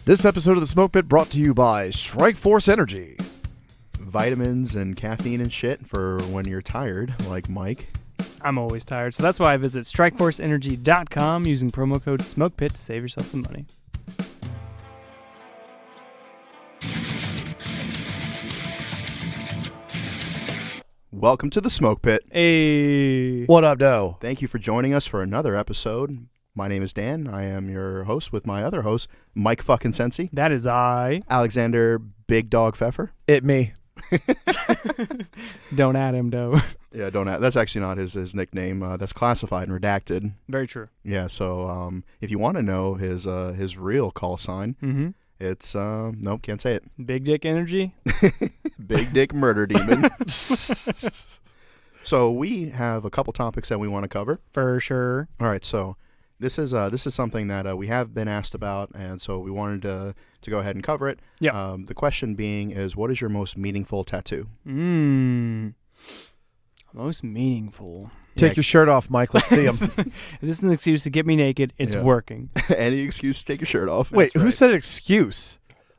This episode of The Smoke Pit brought to you by Strike Force Energy. Vitamins and caffeine and shit for when you're tired, like Mike. I'm always tired, so that's why I visit StrikeForceEnergy.com using promo code SMOKEPIT to save yourself some money. Welcome to The Smoke Pit. Hey. What up, Doe? Thank you for joining us for another episode. My name is Dan. I am your host with my other host, Mike fucking Sensi. That is I. Alexander Big Dog Pfeffer. It me. Don't add him, though. Yeah, don't have, that's actually not his nickname. That's classified and redacted. Very true. Yeah, so if you want to know his real call sign, it's nope, can't say it. Big Dick Energy. Big Dick Murder Demon. So we have a couple topics that we want to cover. For sure. All right, so this is something that we have been asked about, and so we wanted to go ahead and cover it. Yeah. The question being is, what is your most meaningful tattoo? Most meaningful. Take your shirt off, Mike. Let's see him. This is an excuse to get me naked. It's working. Any excuse to take your shirt off. Wait, who said excuse?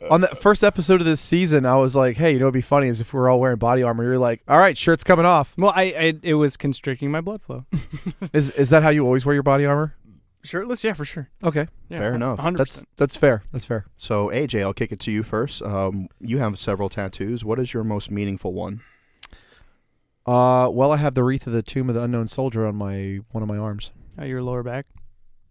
On the first episode of this season, I was like, hey, you know what would be funny is if we were all wearing body armor. You're like, all right, shirt's coming off. Well, it was constricting my blood flow. Is that how you always wear your body armor? Shirtless? Yeah, for sure. Okay. Yeah, Fair enough. 100%. That's fair. That's fair. So, AJ, I'll kick it to you first. You have several tattoos. What is your most meaningful one? Well, I have the wreath of the Tomb of the Unknown Soldier on one of my arms. Oh, your lower back?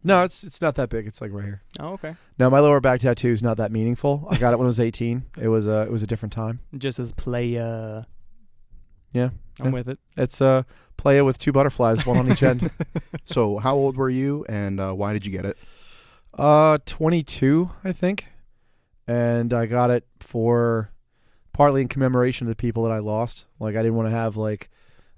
No, it's not that big. It's like right here. Oh, okay. No, my lower back tattoo is not that meaningful. I got it when I was 18. It was a different time. Just as playa. Yeah. I'm with it. It's playa with two butterflies, one on each end. So, how old were you, and why did you get it? 22, I think, and I got it for partly in commemoration of the people that I lost. Like, I didn't want to have like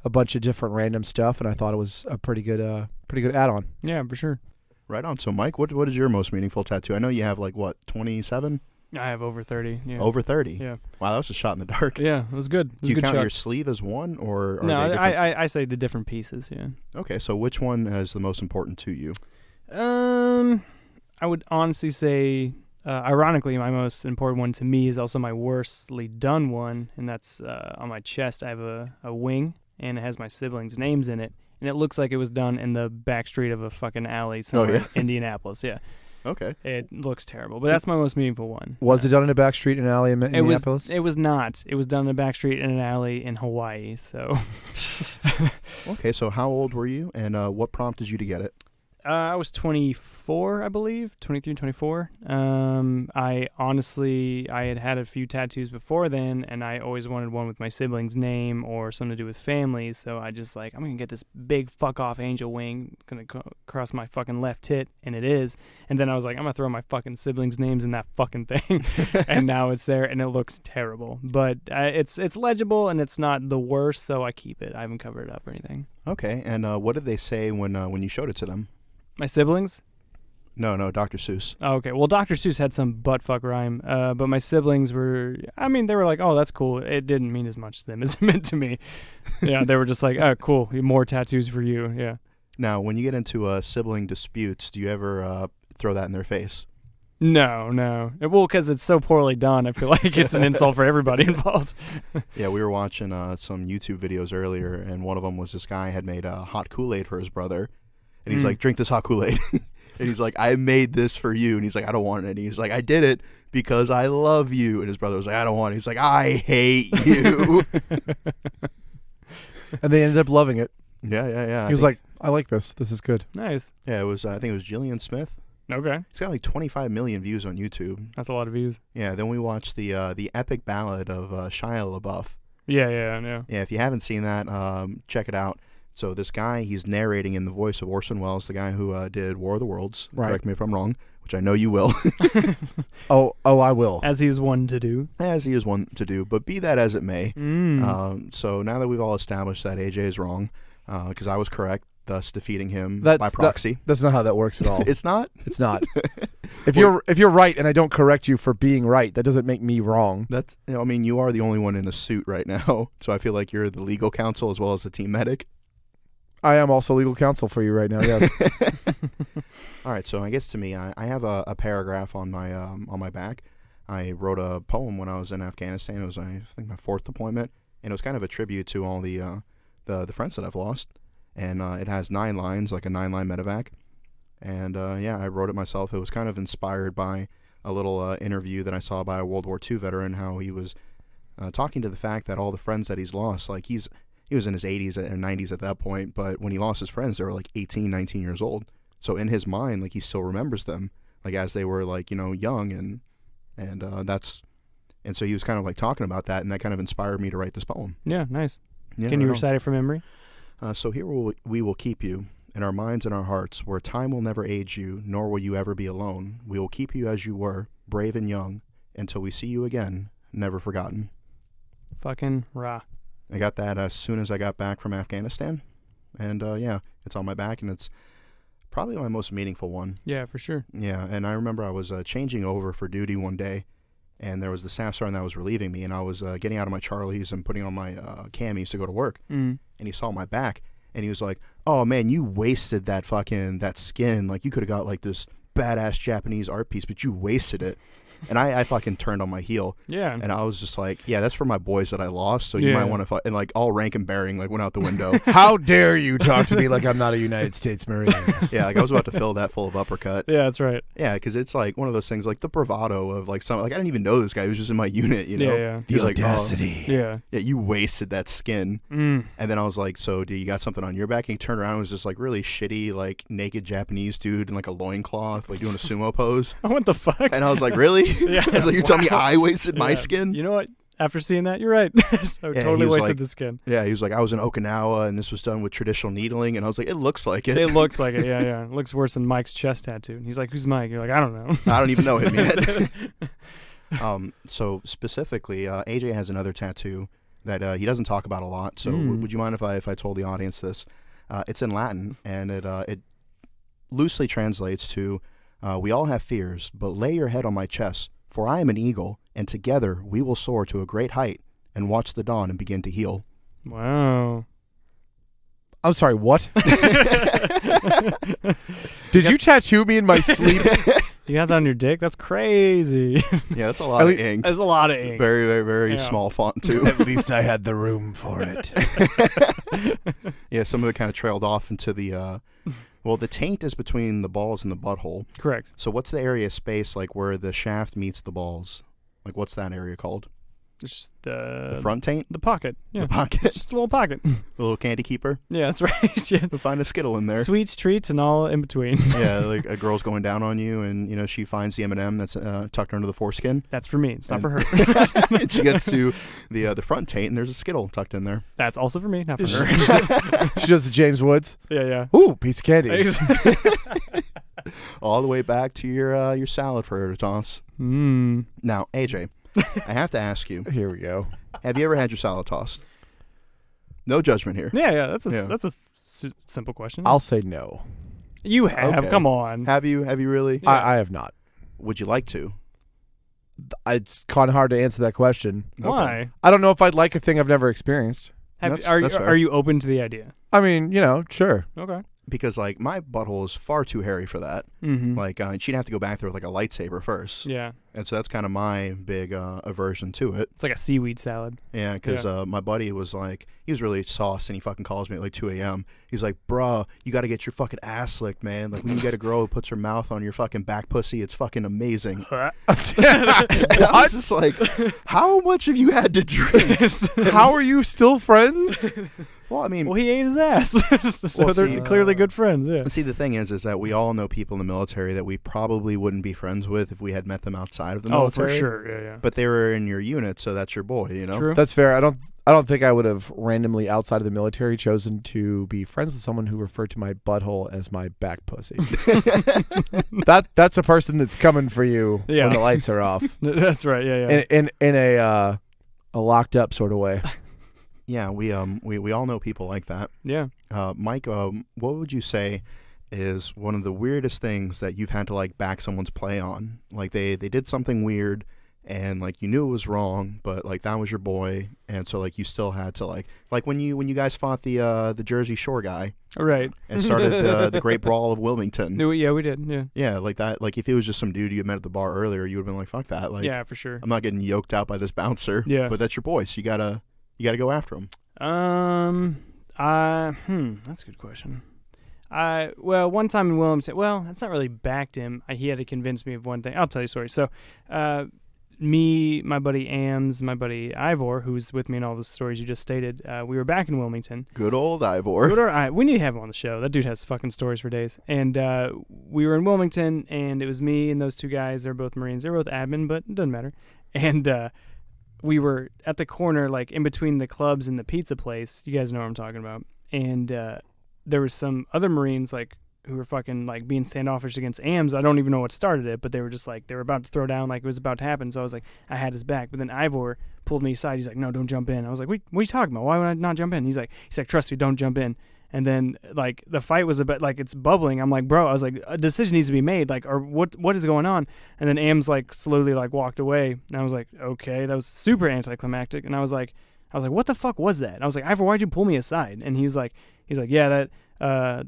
a bunch of different random stuff, and I thought it was a pretty good add-on. Yeah, for sure. Right on. So, Mike, what is your most meaningful tattoo? I know you have like what, 27? I have over 30. Yeah. Over 30. Yeah. Wow, that was a shot in the dark. Yeah, it was good. It was Do you a good count shot. your sleeve as one, or are No, they different? I say the different pieces. Yeah. Okay, so which one is the most important to you? I would honestly say, ironically, my most important one to me is also my worstly done one, and that's on my chest. I have a wing, and it has my siblings' names in it, and it looks like it was done in the back street of a fucking alley somewhere in Indianapolis. Yeah. Okay. It looks terrible, but that's my most meaningful one. Was it done in a back street in an alley in Indianapolis? It was not. It was done in a back street in an alley in Hawaii. So. Okay, so how old were you, and what prompted you to get it? I was 24, I believe, 23, 24. I had a few tattoos before then, and I always wanted one with my sibling's name or something to do with family. So I just I'm going to get this big fuck off angel wing going to cross my fucking left tit, and it is. And then I was like, I'm going to throw my fucking siblings' names in that fucking thing. And now it's there, and it looks terrible. But it's legible, and it's not the worst, so I keep it. I haven't covered it up or anything. Okay, and what did they say when you showed it to them? My siblings? No, Dr. Seuss. Oh, okay. Well, Dr. Seuss had some buttfuck rhyme, but my siblings were, they were like, oh, that's cool. It didn't mean as much to them as it meant to me. Yeah, they were just like, oh, cool. More tattoos for you. Yeah. Now, when you get into sibling disputes, do you ever throw that in their face? No. Well, because it's so poorly done, I feel like it's an insult for everybody involved. Yeah, we were watching some YouTube videos earlier, and one of them was this guy had made hot Kool-Aid for his brother. And he's like, drink this hot Kool-Aid. And he's like, I made this for you. And he's like, I don't want it. And he's like, I did it because I love you. And his brother was like, I don't want it. He's like, I hate you. And they ended up loving it. Yeah. He was like, I like this. This is good. Nice. Yeah, it was. I think it was Jillian Smith. Okay. It's got like 25 million views on YouTube. That's a lot of views. Yeah, then we watched the epic ballad of Shia Labeouf. Yeah. Yeah, if you haven't seen that, check it out. So this guy, he's narrating in the voice of Orson Welles, the guy who did War of the Worlds. Right. Correct me if I'm wrong, which I know you will. Oh, I will. As he is one to do. As he is one to do, but be that as it may. So now that we've all established that AJ is wrong, because I was correct, thus defeating him by proxy. That's not how that works at all. It's not? It's not. If you're right and I don't correct you for being right, that doesn't make me wrong. That's you are the only one in a suit right now, so I feel like you're the legal counsel as well as the team medic. I am also legal counsel for you right now. Yes. All right, so I guess to me, I have a paragraph on my back. I wrote a poem when I was in Afghanistan. It was, I think, my 4th deployment, and it was kind of a tribute to all the friends that I've lost. And it has 9 lines, like a 9-line medevac. And I wrote it myself. It was kind of inspired by a little interview that I saw by a World War II veteran, how he was talking to the fact that all the friends that he's lost, like he was in his 80s and 90s at that point, but when he lost his friends, they were like 18, 19 years old. So in his mind, like, he still remembers them, like, as they were, like, young, and so he was kind of like talking about that, and that kind of inspired me to write this poem. Yeah, nice. Yeah, Can you recite it from memory? So here we will keep you in our minds and our hearts, where time will never age you, nor will you ever be alone. We will keep you as you were, brave and young, until we see you again, never forgotten. Fucking rah. I got that as soon as I got back from Afghanistan, and it's on my back, and it's probably my most meaningful one. Yeah, for sure. Yeah, and I remember I was changing over for duty one day, and there was the staff sergeant that was relieving me, and I was getting out of my Charlies and putting on my camis to go to work, and he saw my back, and he was like, "Oh man, you wasted that skin. Like, you could have got like this badass Japanese art piece, but you wasted it." And I fucking turned on my heel. Yeah. And I was just like, yeah, that's for my boys that I lost, so you might want to and like, all rank and bearing like went out the window. How dare you talk to me like I'm not a United States Marine? Yeah, like I was about to fill that full of uppercut. Yeah, that's right. Yeah, because it's like one of those things, like the bravado of like I didn't even know this guy. He was just in my unit, Yeah, yeah. He's the like, audacity. Yeah. Yeah, you wasted that skin. And then I was like, so do you got something on your back? And he turned around and was just like really shitty, like naked Japanese dude in like a loincloth, like doing a sumo pose. What the fuck? And I was like, really? Yeah. I was like, you tell me I wasted my Yeah. skin? You know what? After seeing that, you're right. I totally wasted like, the skin. Yeah, he was like, I was in Okinawa and this was done with traditional needling. And I was like, it looks like it. It looks like it, yeah, yeah. It looks worse than Mike's chest tattoo. And he's like, who's Mike? You're like, I don't know. I don't even know him yet. So specifically, AJ has another tattoo that he doesn't talk about a lot. So would you mind if I told the audience this? It's in Latin, and it loosely translates to, we all have fears, but lay your head on my chest, for I am an eagle, and together we will soar to a great height and watch the dawn and begin to heal. Wow. I'm sorry, what? Did you tattoo me in my sleep? You got that on your dick? That's crazy. Yeah, that's a lot of ink. That's a lot of ink. Very, very, very small font, too. At least I had the room for it. Yeah, some of it kind of trailed off into the... well, the taint is between the balls and the butthole. Correct. So what's the area of space, like, where the shaft meets the balls? Like, what's that area called? It's just the front taint? The pocket. Yeah. The pocket? Just a little pocket. The little candy keeper? Yeah, that's right. Yeah. You'll find a Skittle in there. Sweets, treats, and all in between. Yeah, like a girl's going down on you, and, she finds the M&M that's tucked under the foreskin. That's for me. It's not for her. And she gets to the front taint, and there's a Skittle tucked in there. That's also for me, not for her. She does the James Woods. Yeah, yeah. Ooh, piece of candy. All the way back to your salad for her to toss. Now, AJ, I have to ask you. Here we go. Have you ever had your salad tossed? No judgment here. Yeah. That's a simple question. I'll say no. You have. Okay. Come on. Have you really? Yeah. I have not. Would you like to? It's kind of hard to answer that question. Why? I don't know if I'd like a thing I've never experienced. That's fair. Are you open to the idea? I mean, sure. Okay. Because, like, my butthole is far too hairy for that. Mm-hmm. Like, she'd have to go back there with, like, a lightsaber first. Yeah. And so that's kind of my big aversion to it. It's like a seaweed salad. Yeah, because my buddy was like, he was really sauced, and he fucking calls me at like 2 a.m. He's like, bro, you got to get your fucking ass licked, man. Like, when you get a girl who puts her mouth on your fucking back pussy, it's fucking amazing. And I was just like, how much have you had to drink? How are you still friends? Well, I mean... Well, he ate his ass. So they're clearly good friends, yeah. See, the thing is that we all know people in the military that we probably wouldn't be friends with if we had met them outside of the military. Oh, for sure, yeah. But they were in your unit, so that's your boy, True. That's fair. I don't think I would have randomly outside of the military chosen to be friends with someone who referred to my butthole as my back pussy. That's a person that's coming for you when the lights are off. That's right, yeah. In a locked up sort of way. Yeah, we all know people like that. Yeah. Mike, what would you say is one of the weirdest things that you've had to like back someone's play on? Like they did something weird and like you knew it was wrong, but like that was your boy, and so like you still had to like when you guys fought the Jersey Shore guy, Right. and started the Great Brawl of Wilmington. Yeah, we did. Yeah. Yeah, like that. Like if it was just some dude you had met at the bar earlier, you would have been like, "Fuck that!" Like, Yeah, for sure. I'm not getting yoked out by this bouncer. Yeah. But that's your boy, so you gotta go after him. That's a good question. Well, one time in Wilmington, that's not really backed him. He had to convince me of one thing. I'll tell you a story. So, me, my buddy Ams, my buddy Ivor, who's with me in all the stories you just stated, we were back in Wilmington. Good old Ivor. We need to have him on the show. That dude has fucking stories for days. And we were in Wilmington, and it was me and those two guys. They're both Marines. They're both admin, but it doesn't matter. And we were at the corner, like in between the clubs and the pizza place. You guys know what I'm talking about. And there was some other Marines, like, who were fucking, like, being standoffish against AMS. I don't even know what started it, but they were just, like, they were about to throw down, like, it was about to happen. So I was like, I had his back. But then Ivor pulled me aside. He's like, no, don't jump in. I was like, what are you talking about? Why would I not jump in? He's like, trust me, don't jump in. And then, like, the fight was a bit, like, it's bubbling. I'm like, bro, I was like, a decision needs to be made. Like, or what is going on? And then AMS, like, slowly, like, walked away. And I was like, okay, that was super anticlimactic. And I was like, what the fuck was that? And I was like, Ivor, why'd you pull me aside? And he's like, yeah, that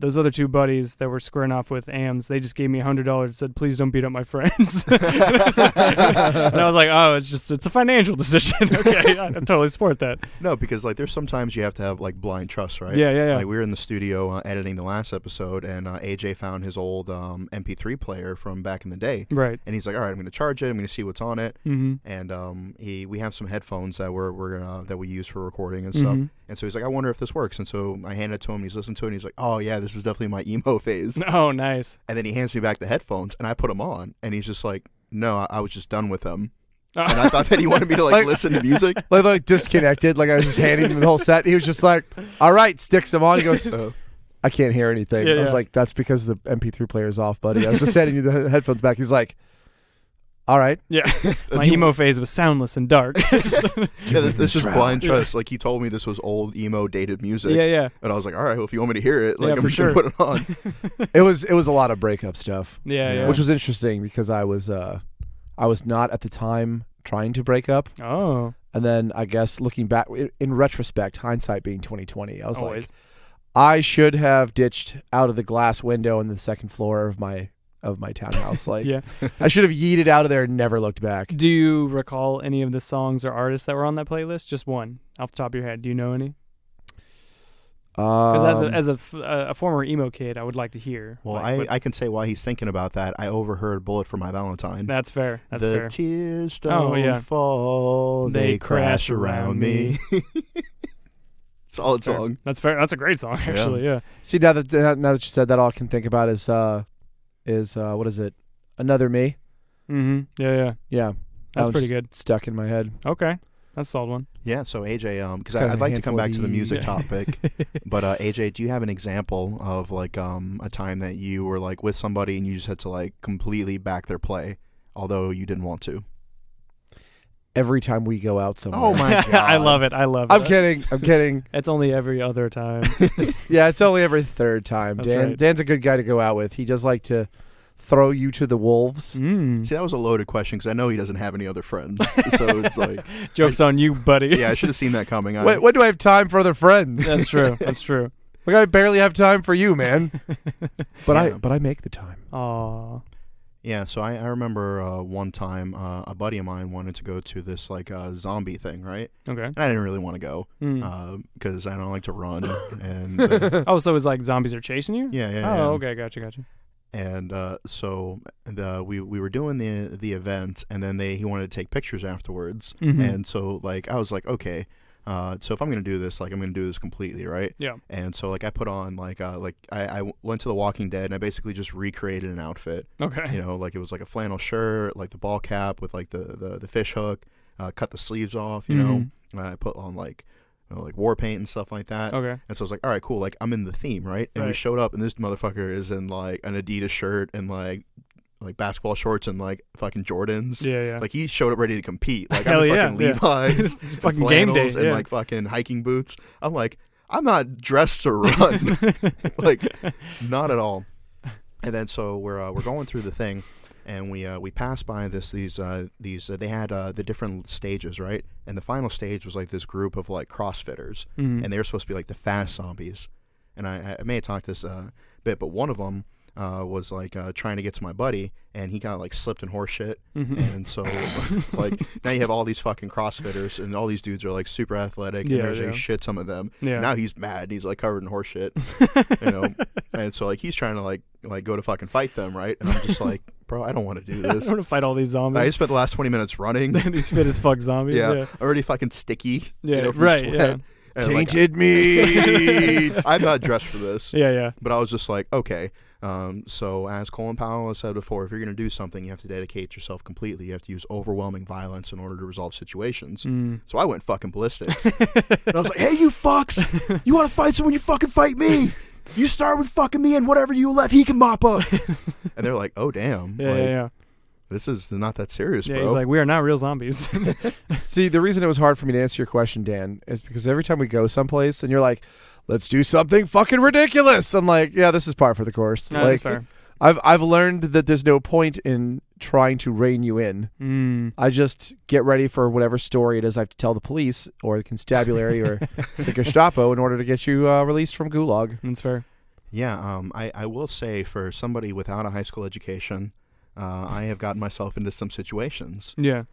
those other two buddies that were squaring off with AMS, they just gave me $100 and said, please don't beat up my friends. And I was like, oh, it's a financial decision. Okay, I totally support that. No, because like there's sometimes you have to have like blind trust, right? Yeah. Like we were in the studio editing the last episode, and AJ found his old MP3 player from back in the day. Right. And he's like, all right, I'm going to charge it. I'm going to see what's on it. Mm-hmm. And we have some headphones that that we use for recording and stuff. Mm-hmm. And so he's like, I wonder if this works. And so I handed it to him. He's listened to it. And he's like, oh yeah, this was definitely my emo phase. Oh, nice. And then he hands me back the headphones, and I put them on, and he's just like, no, I was just done with them. And I thought that he wanted me to like listen to music. Like disconnected. Like I was just handing him the whole set. He was just like, all right, sticks them on. He goes, I can't hear anything. Yeah, I was like, that's because the MP3 player's off, buddy. I was just handing you the headphones back. He's like, all right. Yeah. My emo phase was soundless and dark. Yeah, this is blind trust. Like he told me this was old emo dated music. Yeah. And I was like, all right, well if you want me to hear it, like Yeah, I'm for just gonna sure. put it on. It was a lot of breakup stuff. Yeah. Which was interesting because I was not at the time trying to break up. Oh. And then I guess looking back in retrospect, hindsight being 2020, I was Always. like, I should have ditched out of the glass window on the second floor of my townhouse. Like, Yeah. I should have yeeted out of there and never looked back. Do you recall any of the songs or artists that were on that playlist? Just one off the top of your head. Do you know any? Because as a former emo kid, I would like to hear. Well, like, I can say why he's thinking about that. I overheard "Bullet for My Valentine." That's fair. That's the fair. tears don't fall; they crash around me. Solid song. That's fair. That's a great song, actually. Yeah. See, now that you said that, all I can think about is what is it? Another Me. Mm-hmm. Yeah. Yeah, that That's was pretty just good. Stuck in my head. Okay. That's a solid one. Yeah. So AJ, because Kind of I'd a like to come handful back of to the music Yeah. topic, but AJ, do you have an example of like a time that you were like with somebody and you just had to like completely back their play, although you didn't want to? Every time we go out somewhere. Oh my god! I love it. I'm kidding. It's only every other time. Yeah, it's only every third time. That's right. Dan's a good guy to go out with. He does like to throw you to the wolves. See, that was a loaded question because I know he doesn't have any other friends, so it's like Joke's on you, buddy. yeah, I should have seen that coming. When do I have time for other friends? That's true. That's true. Like I barely have time for you, man. But Yeah. I make the time. Aw. Yeah, so I remember one time a buddy of mine wanted to go to this like zombie thing, right? Okay. And I didn't really want to go Mm. because I don't like to run. And Oh, so it's like zombies are chasing you? yeah. Oh, okay. Gotcha. And so we were doing the event, and then he wanted to take pictures afterwards. Mhm. And so like I was like, okay. So if I'm gonna do this, like I'm gonna do this completely, right? Yeah. And so like I put on I went to The Walking Dead, and I basically just recreated an outfit. Okay. You know, like it was like a flannel shirt, like the ball cap with like the fish hook, cut the sleeves off. You know, I put on like war paint and stuff like that. Okay. And so I was like, all right, cool. Like I'm in the theme, right? And we Right. showed up, and this motherfucker is in like an Adidas shirt and like basketball shorts and like fucking Jordans. Yeah. Like he showed up ready to compete. Like Hell I'm in yeah, fucking yeah. Levi's, It's fucking game day. flannels, and Yeah. like fucking hiking boots. I'm like, I'm not dressed to run. Like, not at all. And then so we're going through the thing, and we passed by these they had the different stages, right? And the final stage was like this group of like CrossFitters, and they were supposed to be like the fast zombies. And I may have talked this bit, but one of them was like trying to get to my buddy, and he got like slipped in horse shit. And so like now you have all these fucking CrossFitters, and all these dudes are like super athletic, and there's a shit ton of them. Now he's mad, and he's like covered in horse shit, you know. And so like he's trying to like go to fucking fight them, right? And I'm just like, bro, I don't want to do this. I want to fight all these zombies. I just spent the last 20 minutes running. These fit as fuck zombies. Yeah, already fucking sticky. Yeah, you know, from right. sweat. Yeah. And Tainted meat. I'm not dressed for this. Yeah. But I was just like, okay. So as Colin Powell has said before, if you're going to do something, you have to dedicate yourself completely. You have to use overwhelming violence in order to resolve situations. So I went fucking ballistics. And I was like, hey, you fucks. You want to fight someone, you fucking fight me. You start with fucking me, and whatever you left, he can mop up. And they're like, oh, damn. Yeah. This is not that serious, Yeah, bro. he's like, we are not real zombies. See, the reason it was hard for me to answer your question, Dan, is because every time we go someplace and you're like, let's do something fucking ridiculous, I'm like, yeah, this is par for the course. No, like, that's fair. I've learned that there's no point in trying to rein you in. I just get ready for whatever story it is I have to tell the police or the constabulary or the Gestapo in order to get you released from Gulag. That's fair. Yeah, I will say for somebody without a high school education, I have gotten myself into some situations. Yeah.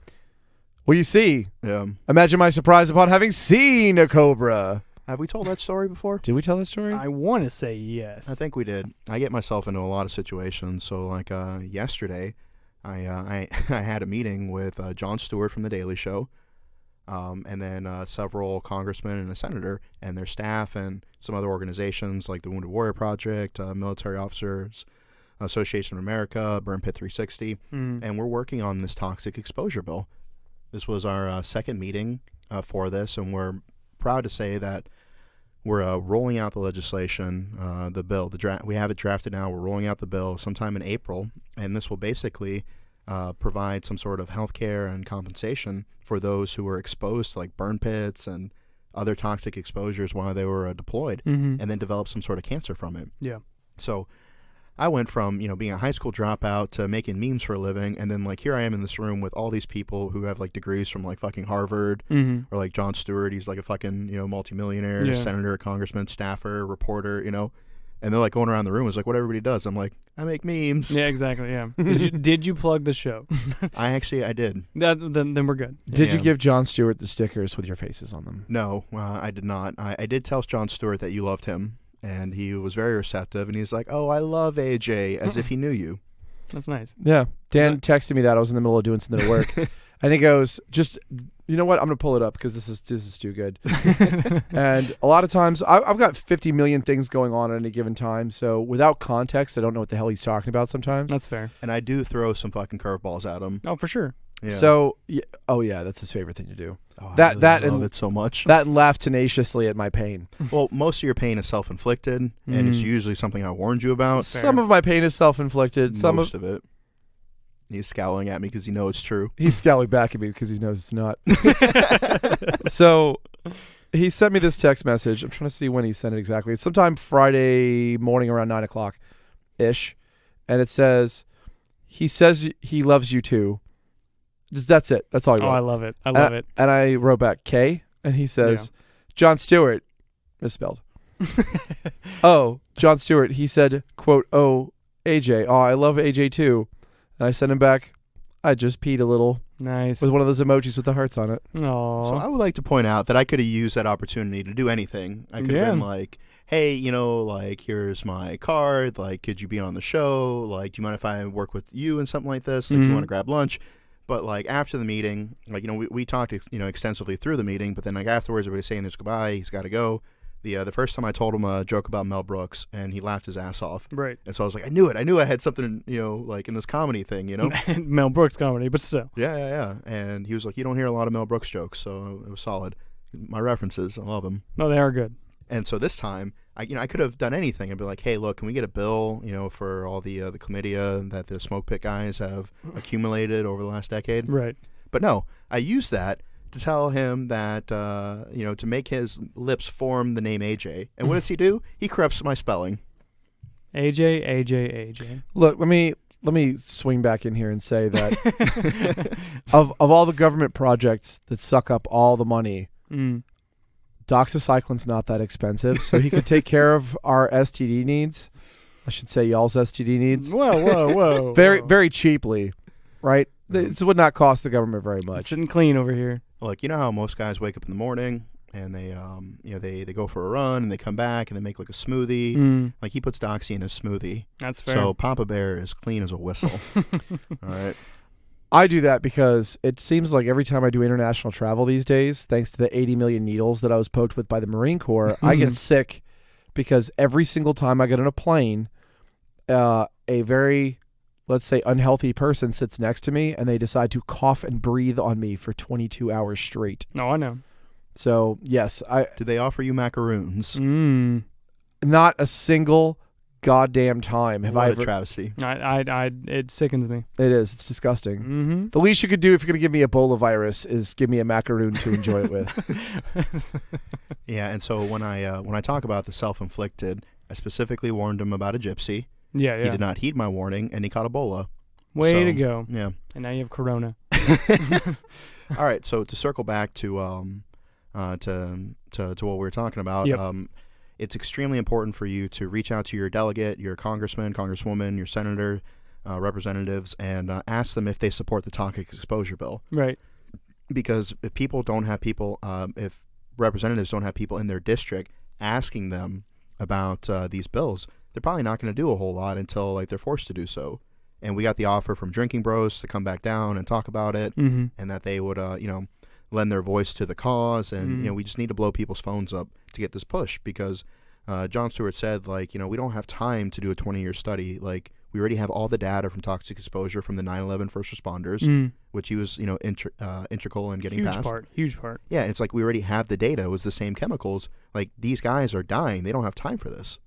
Well, you see, Yeah. imagine my surprise upon having seen a cobra. Have we told that story before? Did we tell that story? I want to say yes. I think we did. I get myself into a lot of situations. So, like yesterday, I had a meeting with Jon Stewart from The Daily Show, and then several congressmen and a senator and their staff and some other organizations like the Wounded Warrior Project, Military Officers Association of America, Burn Pit 360, and we're working on this toxic exposure bill. This was our second meeting for this, and we're proud to say that we're rolling out the legislation, the bill. We have it drafted now. We're rolling out the bill sometime in April, and this will basically provide some sort of health care and compensation for those who were exposed to like burn pits and other toxic exposures while they were deployed, and then develop some sort of cancer from it. Yeah. So I went from, being a high school dropout to making memes for a living, and then like here I am in this room with all these people who have like degrees from like fucking Harvard, or like Jon Stewart, he's like a fucking multimillionaire, senator, congressman, staffer, reporter, and they're like going around the room. It's like what everybody does. I'm like, I make memes. Yeah, exactly. Yeah. Did you plug the show? I did. Then we're good. Did you give Jon Stewart the stickers with your faces on them? No, I did not. I did tell Jon Stewart that you loved him. And he was very receptive, and he's like, oh, I love AJ, as if he knew you. That's nice. Yeah. Dan texted me that. I was in the middle of doing something at work. And he goes, you know what? I'm going to pull it up because this is too good. And a lot of times, I've got 50 million things going on at any given time. So without context, I don't know what the hell he's talking about sometimes. That's fair. And I do throw some fucking curveballs at him. Oh, for sure. Yeah. So, yeah, that's his favorite thing to do. Oh, I love and it so much. That and laugh tenaciously at my pain. Well, most of your pain is self-inflicted, and it's usually something I warned you about. Some of my pain is self-inflicted. Most of it. He's scowling at me because he knows it's true. He's scowling back at me because he knows it's not. So he sent me this text message. I'm trying to see when he sent it exactly. It's sometime Friday morning around 9 o'clock-ish. And it says, he says he loves you too. That's it. That's all he wrote. Oh, I love it. I love it. And I wrote back K, and he says, Jon Stewart, misspelled. Oh, Jon Stewart. He said, quote, oh, AJ. Oh, I love AJ too. And I sent him back, I just peed a little. Nice. With one of those emojis with the hearts on it. Aww. So I would like to point out that I could have used that opportunity to do anything. I could have been like, hey, like, here's my card. Like, could you be on the show? Like, do you mind if I work with you and something like this? Like, do you want to grab lunch? But, like, after the meeting, like, we talked, extensively through the meeting. But then, like, afterwards, everybody's saying there's goodbye. He's got to go. The first time I told him a joke about Mel Brooks, and he laughed his ass off. Right. And so I was like, I knew it. I knew I had something, like, in this comedy thing, Mel Brooks comedy, but still. Yeah. And he was like, you don't hear a lot of Mel Brooks jokes, so it was solid. My references, I love them. No, they are good. And so this time, I could have done anything. I'd be like, hey, look, can we get a bill, for all the chlamydia that the smoke pit guys have accumulated over the last decade? Right. But no, I used that to tell him that, to make his lips form the name AJ. And what does he do? He corrupts my spelling. AJ. Look, let me let me swing back in here and say that of all the government projects that suck up all the money, doxycycline's not that expensive, so he could take care of our STD needs. I should say y'all's STD needs. Whoa. Very, very cheaply, right? This would not cost the government very much. Sitting clean over here. Like, you know how most guys wake up in the morning and they they go for a run and they come back and they make like a smoothie. Like, he puts Doxy in his smoothie. That's fair. So Papa Bear is clean as a whistle. All right. I do that because it seems like every time I do international travel these days, thanks to the 80 million needles that I was poked with by the Marine Corps, I get sick because every single time I get on a plane, a very, let's say, unhealthy person sits next to me and they decide to cough and breathe on me for 22 hours straight. No, I know. So, yes. Did they offer you macaroons? Not a single goddamn time have What I a ever. travesty. It sickens me. It is. It's disgusting. The least you could do if you're going to give me Ebola virus is give me a macaroon to enjoy it with. Yeah, and so when I talk about the self-inflicted, I specifically warned him about a gypsy. Yeah. He did not heed my warning, and he caught Ebola. Way to go. Yeah. And now you have corona. All right, so to circle back to what we were talking about, it's extremely important for you to reach out to your delegate, your congressman, congresswoman, your senator, representatives, and ask them if they support the toxic exposure bill. Right. Because if people don't have people, if representatives don't have people in their district asking them about these bills, they're probably not going to do a whole lot until like they're forced to do so. And we got the offer from Drinking Bros to come back down and talk about it, and that they would, lend their voice to the cause. And, we just need to blow people's phones up to get this push because Jon Stewart said, like, we don't have time to do a 20-year study. Like, we already have all the data from toxic exposure from the 9/11 first responders, which he was, integral in getting past. Huge part. Yeah, it's like we already have the data. It was the same chemicals. Like, these guys are dying. They don't have time for this.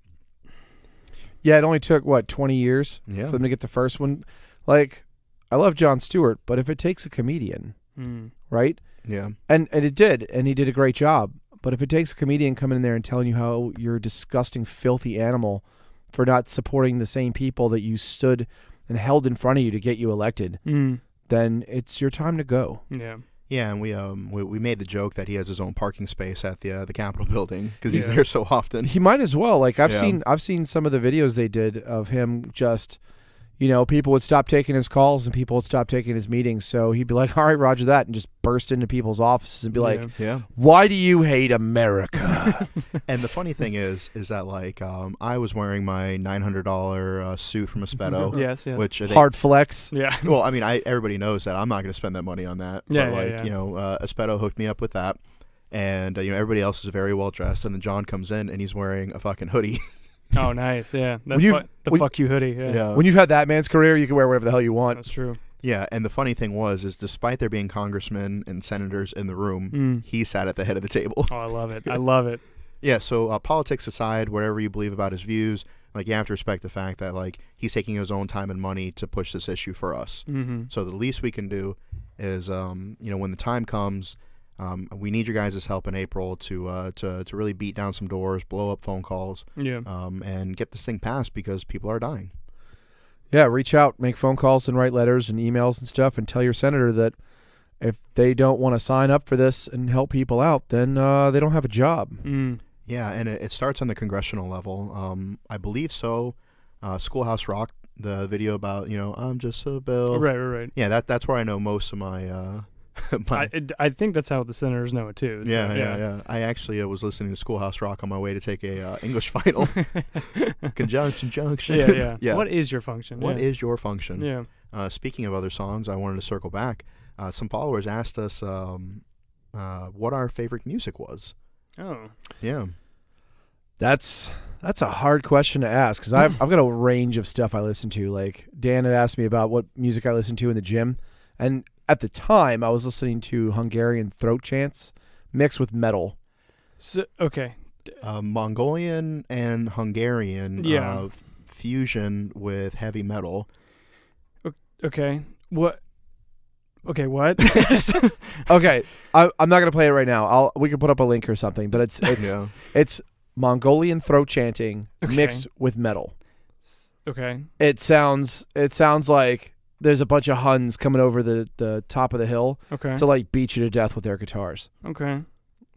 Yeah, it only took, 20 years for them to get the first one. Like, I love Jon Stewart, but if it takes a comedian, right? Yeah. And it did, and he did a great job. But if it takes a comedian coming in there and telling you how you're a disgusting, filthy animal for not supporting the same people that you stood and held in front of you to get you elected, then it's your time to go. Yeah. Yeah, and we made the joke that he has his own parking space at the Capitol building because he's there so often. He might as well. Like I've seen some of the videos they did of him just, people would stop taking his calls and people would stop taking his meetings. So he'd be like, all right, roger that, and just burst into people's offices and be like, why do you hate America? And the funny thing is that like I was wearing my $900 suit from Espeto. Yes. Which hard flex. Yeah. Well, I mean, everybody knows that I'm not going to spend that money on that. Yeah, but Espeto hooked me up with that, and everybody else is very well dressed, and then John comes in and he's wearing a fucking hoodie. Oh, nice. Yeah. Fuck you hoodie. Yeah. When you've had that man's career, you can wear whatever the hell you want. That's true. Yeah, and the funny thing is despite there being congressmen and senators in the room, he sat at the head of the table. Oh, I love it. I love it. Yeah, so politics aside, whatever you believe about his views, like, you have to respect the fact that, like, he's taking his own time and money to push this issue for us. So the least we can do is, when the time comes, we need your guys' help in April to really beat down some doors, blow up phone calls, and get this thing passed because people are dying. Yeah, reach out, make phone calls and write letters and emails and stuff, and tell your senator that if they don't want to sign up for this and help people out, then they don't have a job. Yeah, and it starts on the congressional level. I believe so. Schoolhouse Rock, the video about, I'm just a bill. Right. Yeah, that's where I know most of my... I think that's how the senators know it too. So, yeah. I actually was listening to Schoolhouse Rock on my way to take a English final. Conjunction, junction. Yeah. What is your function? What is your function? Yeah. Speaking of other songs, I wanted to circle back. Some followers asked us what our favorite music was. Oh. Yeah. That's a hard question to ask because I've got a range of stuff I listen to. Like Dan had asked me about what music I listen to in the gym, and at the time I was listening to Hungarian throat chants mixed with metal. So, okay. Mongolian and Hungarian fusion with heavy metal. Okay. What? Okay, what? Okay, I'm not gonna play it right now. We can put up a link or something, but it's Mongolian throat chanting mixed with metal. Okay. It sounds like there's a bunch of Huns coming over the top of the hill Okay. to like beat you to death with their guitars. Okay.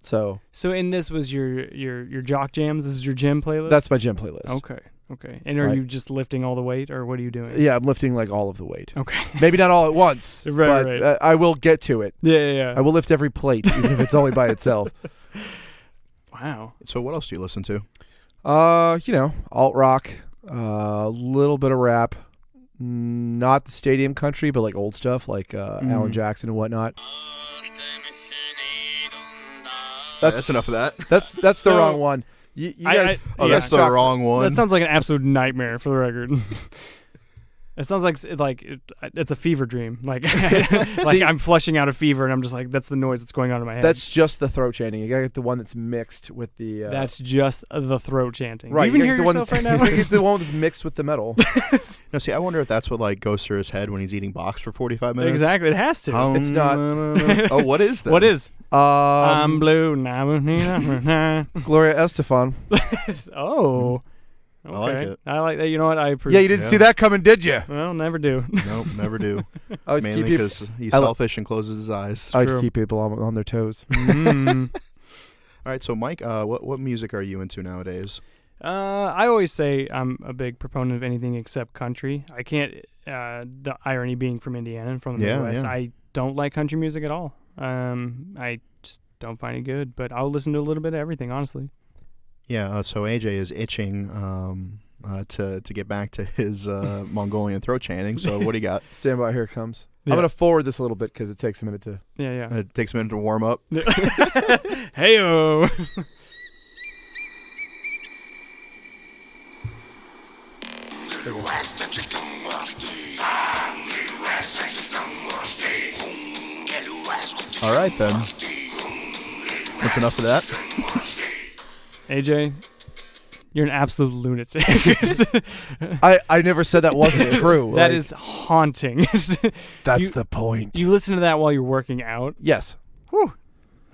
So in this was your jock jams. This is your gym playlist. that's my gym playlist. Okay. Okay. And are Right. you just lifting all the weight, or what are you doing? Yeah, I'm lifting like all of the weight. Okay. Maybe not all at once, Right, but right. I will get to it. Yeah. I will lift every plate, even if it's only by itself. Wow. So what else do you listen to? Alt rock, a little bit of rap, not the stadium country, but like old stuff, like Alan Jackson and whatnot. That's enough of that. That's the So, wrong one. You guys, That's the wrong one. That sounds like an absolute nightmare, for the record. It sounds like it's a fever dream. Like See, I'm flushing out a fever, and I'm just like, that's the noise that's going on in my head. that's just the throat chanting. You gotta get the one that's mixed with the. That's just the throat chanting. right. You even You hear gotta get the one yourself that's, right now? you gotta get the one that's mixed with the metal. No, see, I wonder if that's what like goes through his head when he's eating box for 45 minutes. Exactly. It has to. It's not. Oh, what is that? What is? I'm Um, blue. Now. Gloria Estefan. Oh. Okay. I like it. I like that. You know what? I approve. Yeah, you didn't see that coming, did you? Well, never do. Nope, never do. I would Mainly keep people, because he's I lo- selfish and closes his eyes. I like True. to keep people on their toes. Mm. All right, so Mike, what music are you into nowadays? I always say I'm a big proponent of anything except country. I can't. The irony being from Indiana and from the Yeah, Midwest, yeah. I don't like country music at all. I just don't find it good. But I'll listen to a little bit of everything, honestly. Yeah, so AJ is itching to get back to his Mongolian throat chanting. So what do you got? Stand by, here it comes. Yeah. I'm gonna forward this a little bit because it takes a minute to. Yeah. It takes a minute to warm up. Hey-o. All right, then. That's enough of that. AJ, you're an absolute lunatic. I never said that wasn't true. That Like, is haunting. that's you- the point. You listen to that while you're working out? Yes,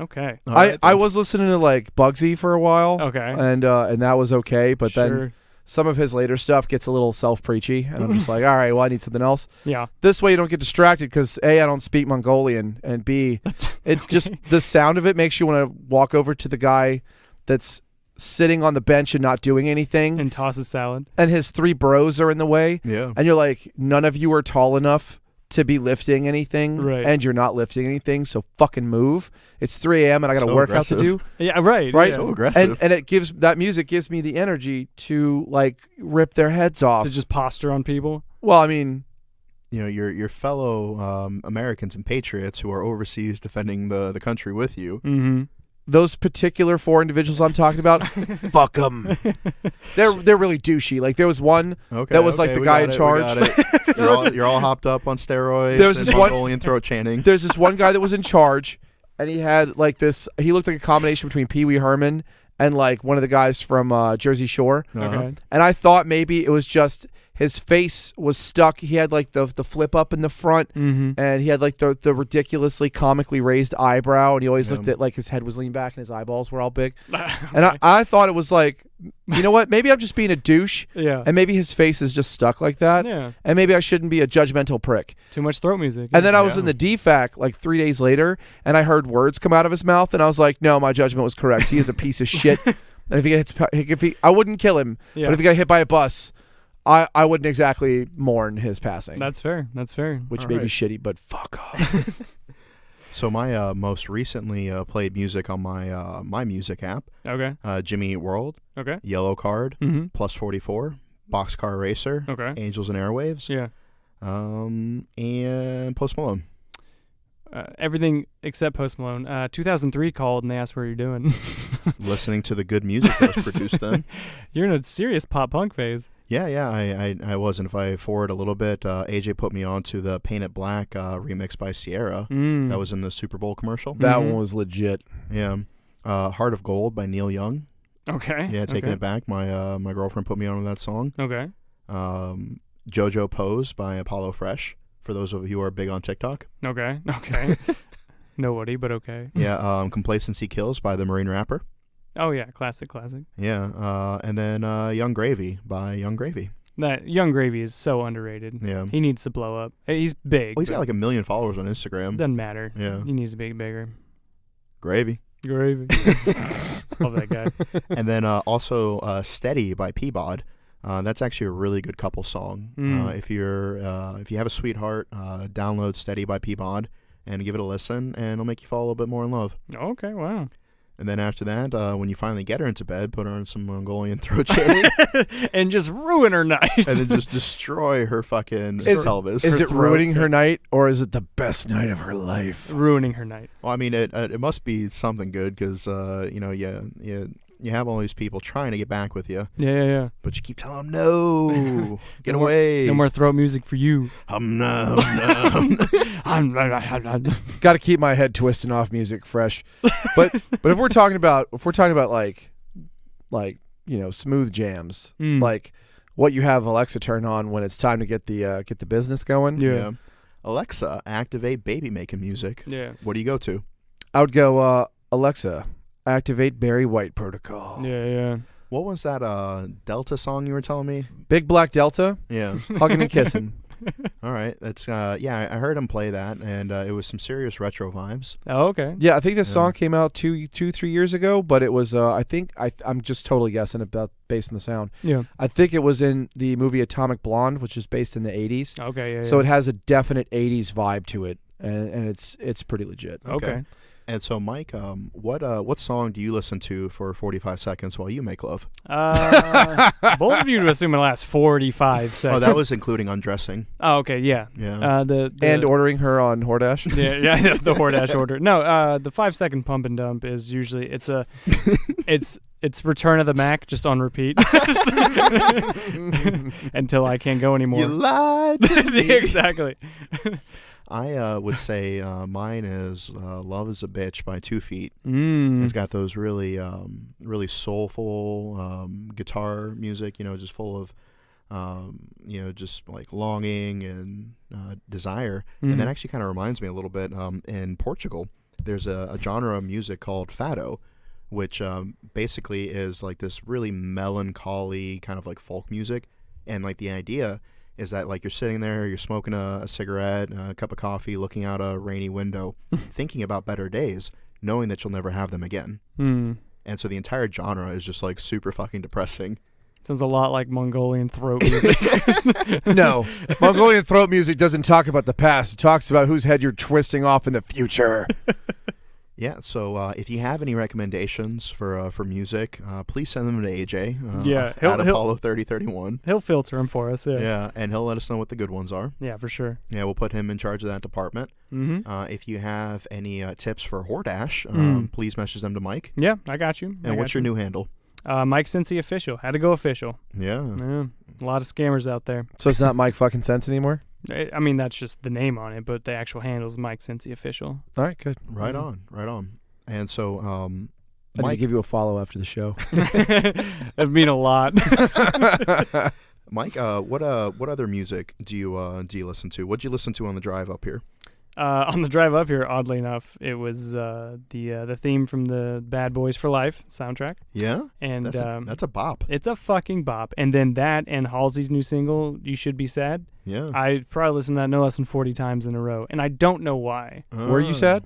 Okay. All right, I then. was listening to like Bugsy for a while. Okay. And that was okay, but then Sure. some of his later stuff gets a little self-preachy, and I'm just like, all right, well, I need something else. Yeah. This way, you don't get distracted because A, I don't speak Mongolian, and B, That's it just the sound of it makes you want to walk over to the guy that's sitting on the bench and not doing anything, and toss a salad. and his three bros are in the way, Yeah. and you're like, none of you are tall enough to be lifting anything, Right. and you're not lifting anything, so fucking move. It's 3 a.m. and I got a So workout to do. aggressive. Yeah, right. Right. Yeah. So aggressive. And it gives that music gives me the energy to like rip their heads off. To just posture on people. Well, I mean, you know, your fellow Americans and patriots who are overseas defending the country with you. Mm-hmm. those particular 4 individuals I'm talking about, fuck them. They're really douchey. Like there was one Okay, that was like the we guy got in it, we charge. got it. You're all hopped up on steroids. There was and this one- Mongolian throat chanting. There's this one guy that was in charge, and he had like this. He looked like a combination between Pee Wee Herman and like one of the guys from Jersey Shore. Uh-huh. Okay. And I thought maybe it was just his face was stuck. He had like the flip up in the front, Mm-hmm. and he had like the ridiculously comically raised eyebrow, and he always Yeah. looked at like his head was leaned back and his eyeballs were all big. Okay. And I thought it was like, you know what? Maybe I'm just being a douche, Yeah. and maybe his face is just stuck like that, Yeah. and maybe I shouldn't be a judgmental prick. Too much throat music. And then I was Yeah. in the DFAC like 3 days later, and I heard words come out of his mouth, and I was like, no, my judgment was correct. He is a piece of shit. And if he I wouldn't kill him, Yeah. but if he got hit by a bus, I wouldn't exactly mourn his passing. That's fair. That's fair. which All may be right. shitty, but fuck off. So my most recently played music on my my music app, Okay. Jimmy Eat World, Okay. Yellow Card, Mm-hmm. Plus 44, Boxcar Racer, Okay. Angels and Airwaves, Yeah. and Post Malone. Everything except Post Malone. 2003 called and they asked what you're doing. Listening to the good music that was produced then. You're in a serious pop punk phase. Yeah, I was. And if I forward a little bit, AJ put me on to the Paint It Black remix by Sierra. Mm. That was in the Super Bowl commercial. That Mhm. one was legit. Yeah. Heart of Gold by Neil Young. Okay. Yeah, Taking okay. It Back. My girlfriend put me on that song. Okay. JoJo Pose by Apollo Fresh, for those of you who are big on TikTok. Okay. Okay. Nobody, but okay. Yeah, Complacency Kills by the Marine Rapper. Oh yeah, classic. Yeah, and then Young Gravy by Young Gravy. That Young Gravy is so underrated. Yeah. He needs to blow up. He's big. Well, he's but got like 1 million followers on Instagram. doesn't matter. Yeah. He needs to be bigger. Gravy. Gravy. Love that guy. And then also Steady by Peabod. That's actually a really good couple song. If you have a sweetheart, download Steady by Peabod and give it a listen, and it'll make you fall a little bit more in love. Okay, wow. And then after that, when you finally get her into bed, put her on some Mongolian throat cherry. And just ruin her night. And then just destroy her fucking pelvis. Is Her it throat. ruining her night, or is it the best night of her life? Ruining her night. Well, I mean, it must be something good because, you have all these people trying to get back with you, Yeah. but you keep telling them, no, get away. No more throat music for you. No. Got to keep my head twisting off music fresh. But if we're talking about like smooth jams, like what you have Alexa turn on when it's time to get the business going. Yeah. Alexa, activate baby making music. Yeah. What do you go to? I would go Alexa, activate Barry White protocol. Yeah. What was that Delta song you were telling me? Big Black Delta, Yeah. hugging and kissing. All right. That's I heard him play that, and it was some serious retro vibes. Oh, okay. Yeah, I think this Yeah. song came out 3 years ago, but it was I'm just totally guessing about based on the sound. Yeah. I think it was in the movie Atomic Blonde, which is based in the 80s. Okay, yeah. So it has a definite 80s vibe to it, and it's pretty legit. Okay. And so, Mike, what song do you listen to for 45 seconds while you make love? Both of you to assume it lasts 45 seconds. Oh, that was including undressing. Oh, okay, yeah. Yeah. And ordering her on Hordash. Yeah, the Hordash order. No, the 5-second pump and dump is usually it's Return of the Mac just on repeat until I can't go anymore. You lied to me. Exactly. I would say mine is "Love Is a Bitch" by 2 Feet. Mm. It's got those really, really soulful guitar music. Just full of, just like longing and desire. And that actually kind of reminds me a little bit. In Portugal, there's a genre of music called fado, which basically is like this really melancholy kind of like folk music. And like the idea is that like you're sitting there, you're smoking a cigarette, a cup of coffee, looking out a rainy window, thinking about better days, knowing that you'll never have them again. And so the entire genre is just like super fucking depressing. Sounds a lot like Mongolian throat music. No, Mongolian throat music doesn't talk about the past. It talks about whose head you're twisting off in the future. Yeah, so if you have any recommendations for music, please send them to AJ. Yeah, at Apollo 3031. He'll filter them for us. Yeah, and he'll let us know what the good ones are. Yeah, for sure. Yeah, we'll put him in charge of that department. Mm-hmm. If you have any tips for Hordash, please message them to Mike. Yeah, I got you. And what's your new handle? Mike Cincy Official. Had to go official. Yeah. Yeah, a lot of scammers out there. So it's not Mike fucking Sense anymore? I mean, that's just the name on it, but the actual handle is Mike Cincy Official. All right, good. Right on. And so, I need to Mike, give you a follow after the show. That'd mean a lot. Mike, what other music do you listen to? What'd you listen to on the drive up here? On the drive up here, oddly enough, it was the theme from the Bad Boys for Life soundtrack. Yeah, And that's a bop. it's a fucking bop. And then that and Halsey's new single, You Should Be Sad. Yeah. I probably listened to that no less than 40 times in a row, and I don't know why. Were you sad?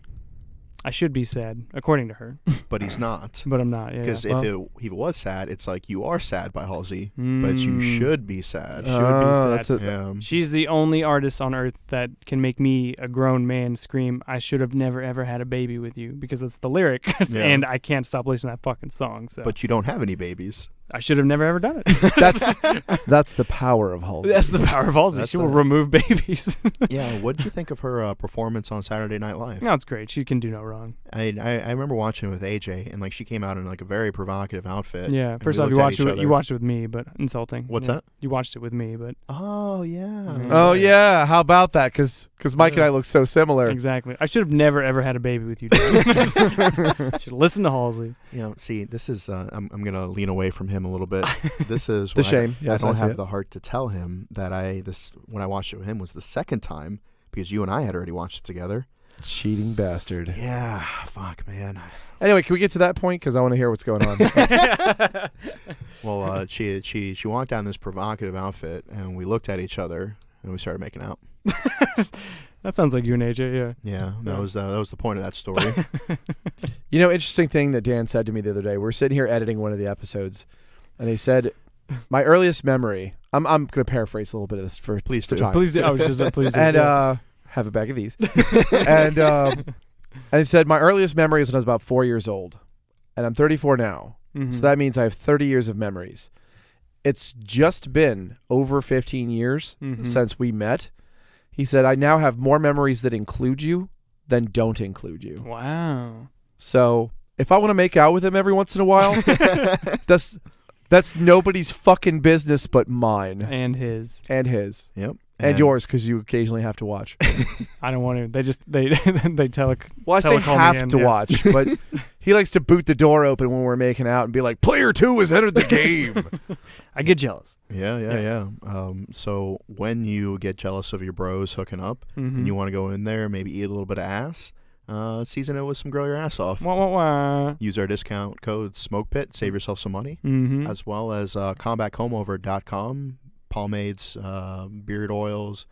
I should be sad, according to her, But he's not. but I'm not. Yeah. Because Well, if he was sad, it's like you are sad by Halsey, but you should be sad. Should be sad. That's it. Yeah. She's the only artist on earth that can make me, a grown man, scream, I should have never ever had a baby with you, because that's the lyric. Yeah. And I can't stop listening to that fucking song. So But you don't have any babies. I should have never ever done it. That's the power of Halsey. That's the power of Halsey. That's She will the- remove babies. Yeah. What did you think of her performance on Saturday Night Live? No, it's great. She can do no wrong. I remember watching it with AJ, and like she came out in like a very provocative outfit. Yeah. and First we off, looked at each other. you watched it with me, but insulting. What's Yeah. that? You watched it with me, but Oh yeah. Oh yeah, how about that? Because Mike and I look so similar. exactly. I should have never ever had a baby with you. Dan. Should listen to Halsey. See, this is I'm gonna lean away from him a little bit. This is The when shame. I Yes, don't I see have it. the heart to tell him that when I watched it with him was the second time because you and I had already watched it together. Cheating bastard. Yeah, fuck, man. Anyway, can we get to that point? Because I want to hear what's going on. Well, she walked down this provocative outfit, and we looked at each other, and we started making out. That sounds like you and AJ, yeah. Yeah, that was the point of that story. Interesting thing that Dan said to me the other day. We're sitting here editing one of the episodes, and he said, "My earliest memory." I'm going to paraphrase a little bit of this for Please for do. time. Please do. I was just please do. And have a bag of these. And he said, "My earliest memory is when I was about 4 years old, and I'm 34 now. Mhm. So that means I have 30 years of memories. It's just been over 15 years since we met." He said, "I now have more memories that include you than don't include you." Wow. So if I want to make out with him every once in a while, that's nobody's fucking business but mine And his. and his Yep. and yours, because you occasionally have to watch. I don't want to. They just they tell. Well, I say telecall me have in, to yeah. watch, but he likes to boot the door open when we're making out and be like, "Player 2 has entered the game." I get jealous. Yeah. So when you get jealous of your bros hooking up and you want to go in there, maybe eat a little bit of ass, season it with some Grow Your Ass Off. Wah, wah, wah. Use our discount code SmokePit, save yourself some money, as well as combatcomeover.com, pomades, beard oils.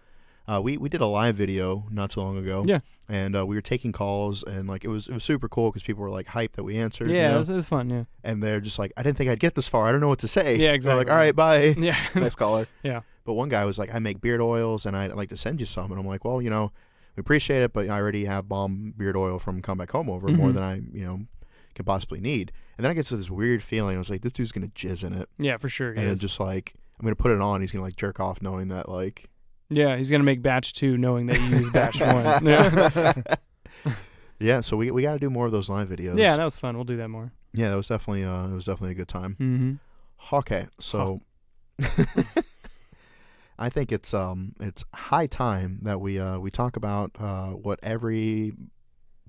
We did a live video not so long ago. Yeah. And we were taking calls, and like it was super cool because people were like hyped that we answered. Yeah, you know? it was fun. Yeah. And they're just like, "I didn't think I'd get this far. I don't know what to say." Yeah, They're exactly. like, "All right, bye." Yeah. Next caller. Yeah. But one guy was like, "I make beard oils, and I'd like to send you some." And I'm like, "Well, we appreciate it, but I already have bomb beard oil from Come Back Home Over, more than I, can possibly need." And then I get to this weird feeling. I was like, this dude's going to jizz in it. Yeah, for sure. And it's just like, I'm going to put it on. He's going to like jerk off knowing that like. Yeah, he's gonna make batch 2 knowing that you use batch 1. Yeah. Yeah, so we got to do more of those live videos. Yeah, that was fun. We'll do that more. Yeah, that was definitely a good time. Mm-hmm. Okay, so I think it's high time that we talk about what every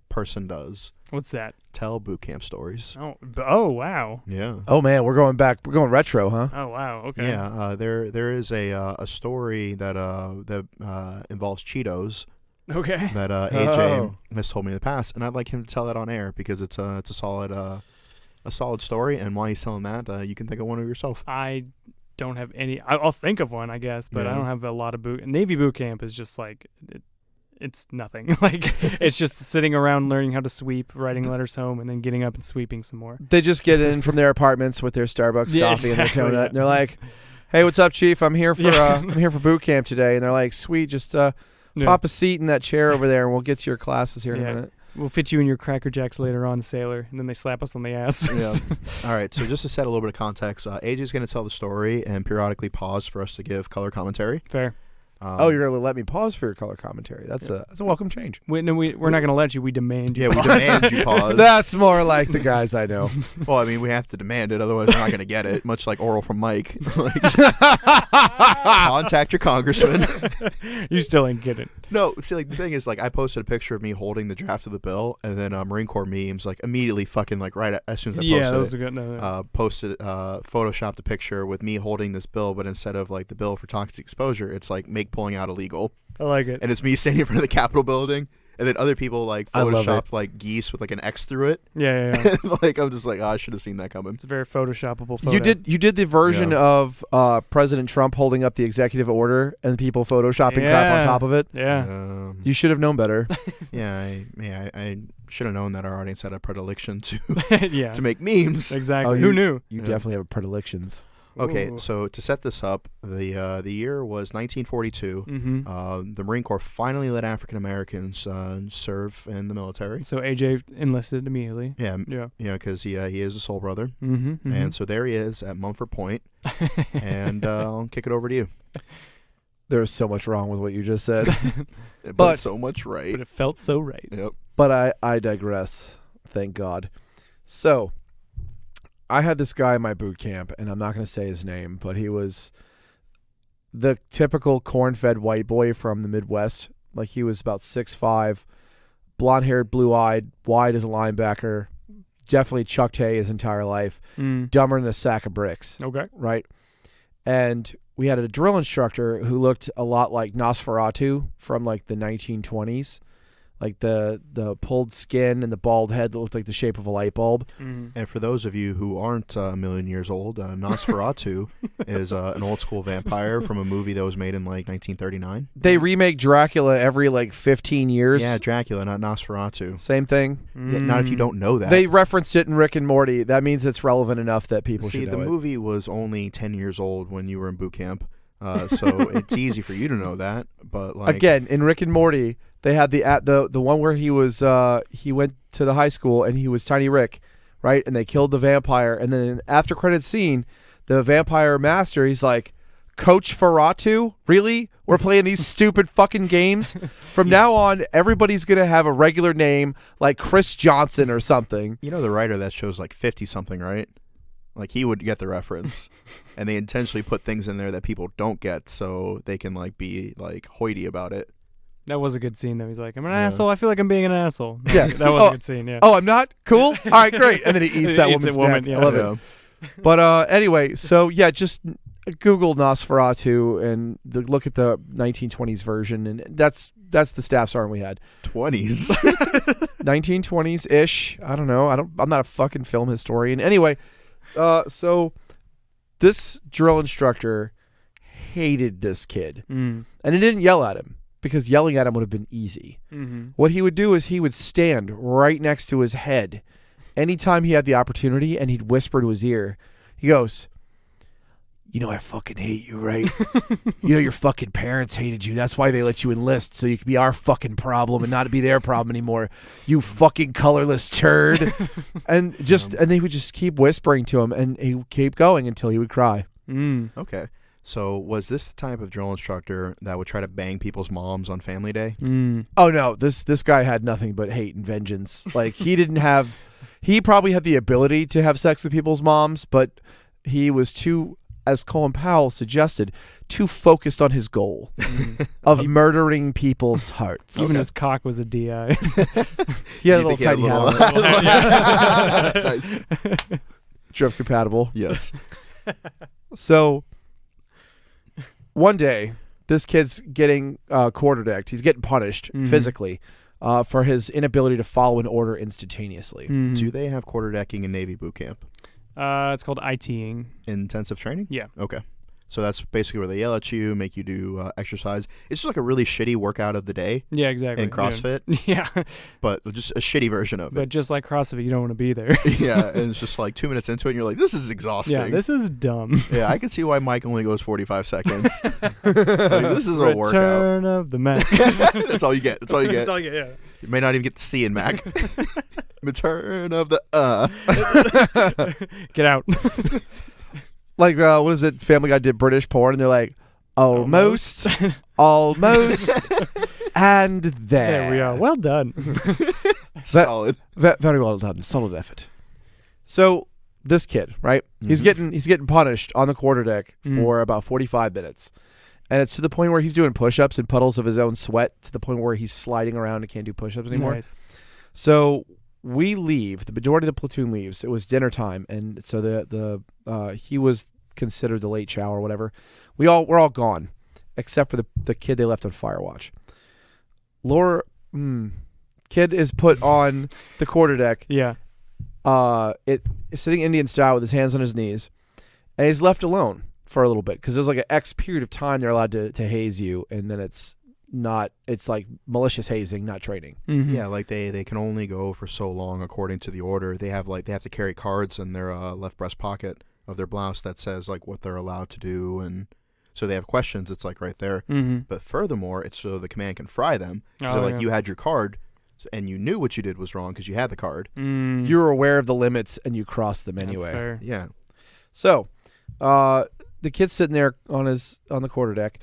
person does. What's that? Tell boot camp stories. Oh, wow. Yeah. Oh man, we're going back. We're going retro, huh? Oh, wow. Okay. Yeah. There is a story that involves Cheetos Okay. that AJ has told me in the past, and I'd like him to tell that on air because it's a solid story. And while he's telling that, you can think of one of yourself. I don't have any. I'll think of one, I guess, but I don't have a lot of Navy boot camp is just like it's nothing. Like it's just sitting around learning how to sweep, writing letters home, and then getting up and sweeping some more. They just get in from their apartments with their Starbucks coffee and their donut, yeah. and they're like, "Hey, what's up, Chief? I'm here for I'm here for boot camp today." And they're like, "Sweet, just pop a seat in that chair over there, and we'll get to your classes here in a minute." We'll fit you in your Cracker Jacks later on, sailor. And then they slap us on the ass. Yeah. All right. So just to set a little bit of context, AJ's going to tell the story and periodically pause for us to give color commentary. Fair. You're going to let me pause for your color commentary. That's a welcome change. We're not going to let you. We demand you. Yeah, pause. we demand you pause. That's more like the guys I know. Well, I mean, we have to demand it, otherwise we're not going to get it. Much like oral from Mike. Contact your congressman. You still ain't get it. No, see, like the thing is, like I posted a picture of me holding the draft of the bill, and then Marine Corps memes, like immediately fucking like right as soon as I posted Yeah, that was it, a good. No. photoshopped a picture with me holding this bill, but instead of like the bill for toxic exposure, it's like make pulling out illegal. I like it. And it's me standing in front of the Capitol building, and then other people like I love photoshopped like geese with like an X through it. Yeah. Like I'm just like, I should have seen that coming. It's a very photoshoppable photo. You did the version of President Trump holding up the executive order and people photoshopping crap on top of it. Yeah. You should have known better. I should have known that our audience had a predilection to Yeah. to make memes. Exactly. Oh, Who knew? You definitely have predilections. Okay, Ooh. so to set this up, the year was 1942. Mm-hmm. The Marine Corps finally let African Americans serve in the military. So AJ enlisted immediately. Yeah, Yeah. because he is a soul brother, Mm-hmm. and so there he is at Mumford Point, and I'll kick it over to you. There's so much wrong with what you just said, But so much right. But it felt so right. Yep. but I digress. Thank God. So I had this guy in my boot camp, and I'm not going to say his name, but he was the typical corn-fed white boy from the Midwest. Like he was about 6'5", blonde-haired, blue-eyed, wide as a linebacker, definitely chucked hay his entire life, dumber than a sack of bricks. Okay. Right? And we had a drill instructor who looked a lot like Nosferatu from like the 1920s. like the pulled skin and the bald head that looked like the shape of a light bulb. And for those of you who aren't a million years old, Nosferatu is an old school vampire from a movie that was made in like 1939. They remake Dracula every like 15 years. Yeah, Dracula, not Nosferatu. Same thing. Yeah, not if you don't know that. They referenced it in Rick and Morty. That means it's relevant enough that people See, should know the it. movie was only 10 years old when you were in boot camp, so it's easy for you to know that. But like Again, in Rick and Morty, they had the one where he went to the high school and he was Tiny Rick, right? And they killed the vampire. And then after credits scene, the vampire master, he's like, Coach Ferratu? Really? We're playing these stupid fucking games? From now on, everybody's going to have a regular name like Chris Johnson or something. You know the writer of that show's like 50-something, right? Like, he would get the reference. And they intentionally put things in there that people don't get so they can, like, be, like, hoity about it. That was a good scene, though. He's like, I'm an asshole. I feel like I'm being an asshole. Yeah. That was a good scene, yeah. Oh, I'm not? Cool? All right, great. And then he eats that woman's neck. Yeah. I love it. But anyway, so, yeah, just Google Nosferatu and look at the 1920s version, and that's the staff sergeant we had. 20s. 1920s-ish. I don't know. I'm not a fucking film historian. Anyway, so this drill instructor hated this kid. And he didn't yell at him because yelling at him would have been easy. What he would do is he would stand right next to his head anytime he had the opportunity, and he'd whisper to his ear. He goes, you know I fucking hate you, right? You know your fucking parents hated you. That's why they let you enlist, so you could be our fucking problem and not be their problem anymore. You fucking colorless turd. And they would just keep whispering to him, and he would keep going until he would cry. Okay. So was this the type of drill instructor that would try to bang people's moms on Family Day? Oh no, this guy had nothing but hate and vengeance. Like he probably had the ability to have sex with people's moms, but he was too, as Colin Powell suggested, too focused on his goal of murdering people's hearts. Even his cock was a DI. He had a little tiny hat on it. Nice. Drift compatible. Yes. So one day, this kid's getting quarterdecked. He's getting punished physically for his inability to follow an order instantaneously. Do they have quarterdecking in Navy boot camp? It's called ITing. Intensive training? Yeah. Okay. So that's basically where they yell at you, make you do exercise. It's just like a really shitty workout of the day. Yeah, exactly. In CrossFit. Yeah. But just a shitty version of it. But just like CrossFit, you don't want to be there. Yeah, and it's just like 2 minutes into it, and you're like, this is exhausting. Yeah, this is dumb. Yeah, I can see why Mike only goes 45 seconds. Like, this is a workout. Return of the Mac. That's all you get. That's all you get. That's all you get, yeah. You may not even get the C in Mac. Return of the Get out. Like, what is it? Family Guy did British porn, and they're like, almost, and there. There we are. Well done. Solid. Very well done. Solid effort. So this kid, right? He's getting punished on the quarterdeck for about 45 minutes. And it's to the point where he's doing push-ups in puddles of his own sweat, to the point where he's sliding around and can't do push-ups anymore. Nice. So we leave. The majority of the platoon leaves. It was dinner time, and so he was considered the late chow or whatever. We're all gone, except for the kid they left on fire watch. Kid is put on the quarterdeck. Yeah. Sitting Indian style with his hands on his knees, and he's left alone for a little bit because there's like an X period of time they're allowed to haze you, and then it's like malicious hazing, not training. Yeah, like they can only go for so long according to the order. They have to carry cards in their left breast pocket of their blouse that says like what they're allowed to do, and so they have questions. It's like right there. But furthermore, it's so the command can fry them. You had your card, and you knew what you did was wrong because you had the card. You were aware of the limits, and you crossed them anyway. That's fair. Yeah. So, the kid's sitting there on the quarterdeck,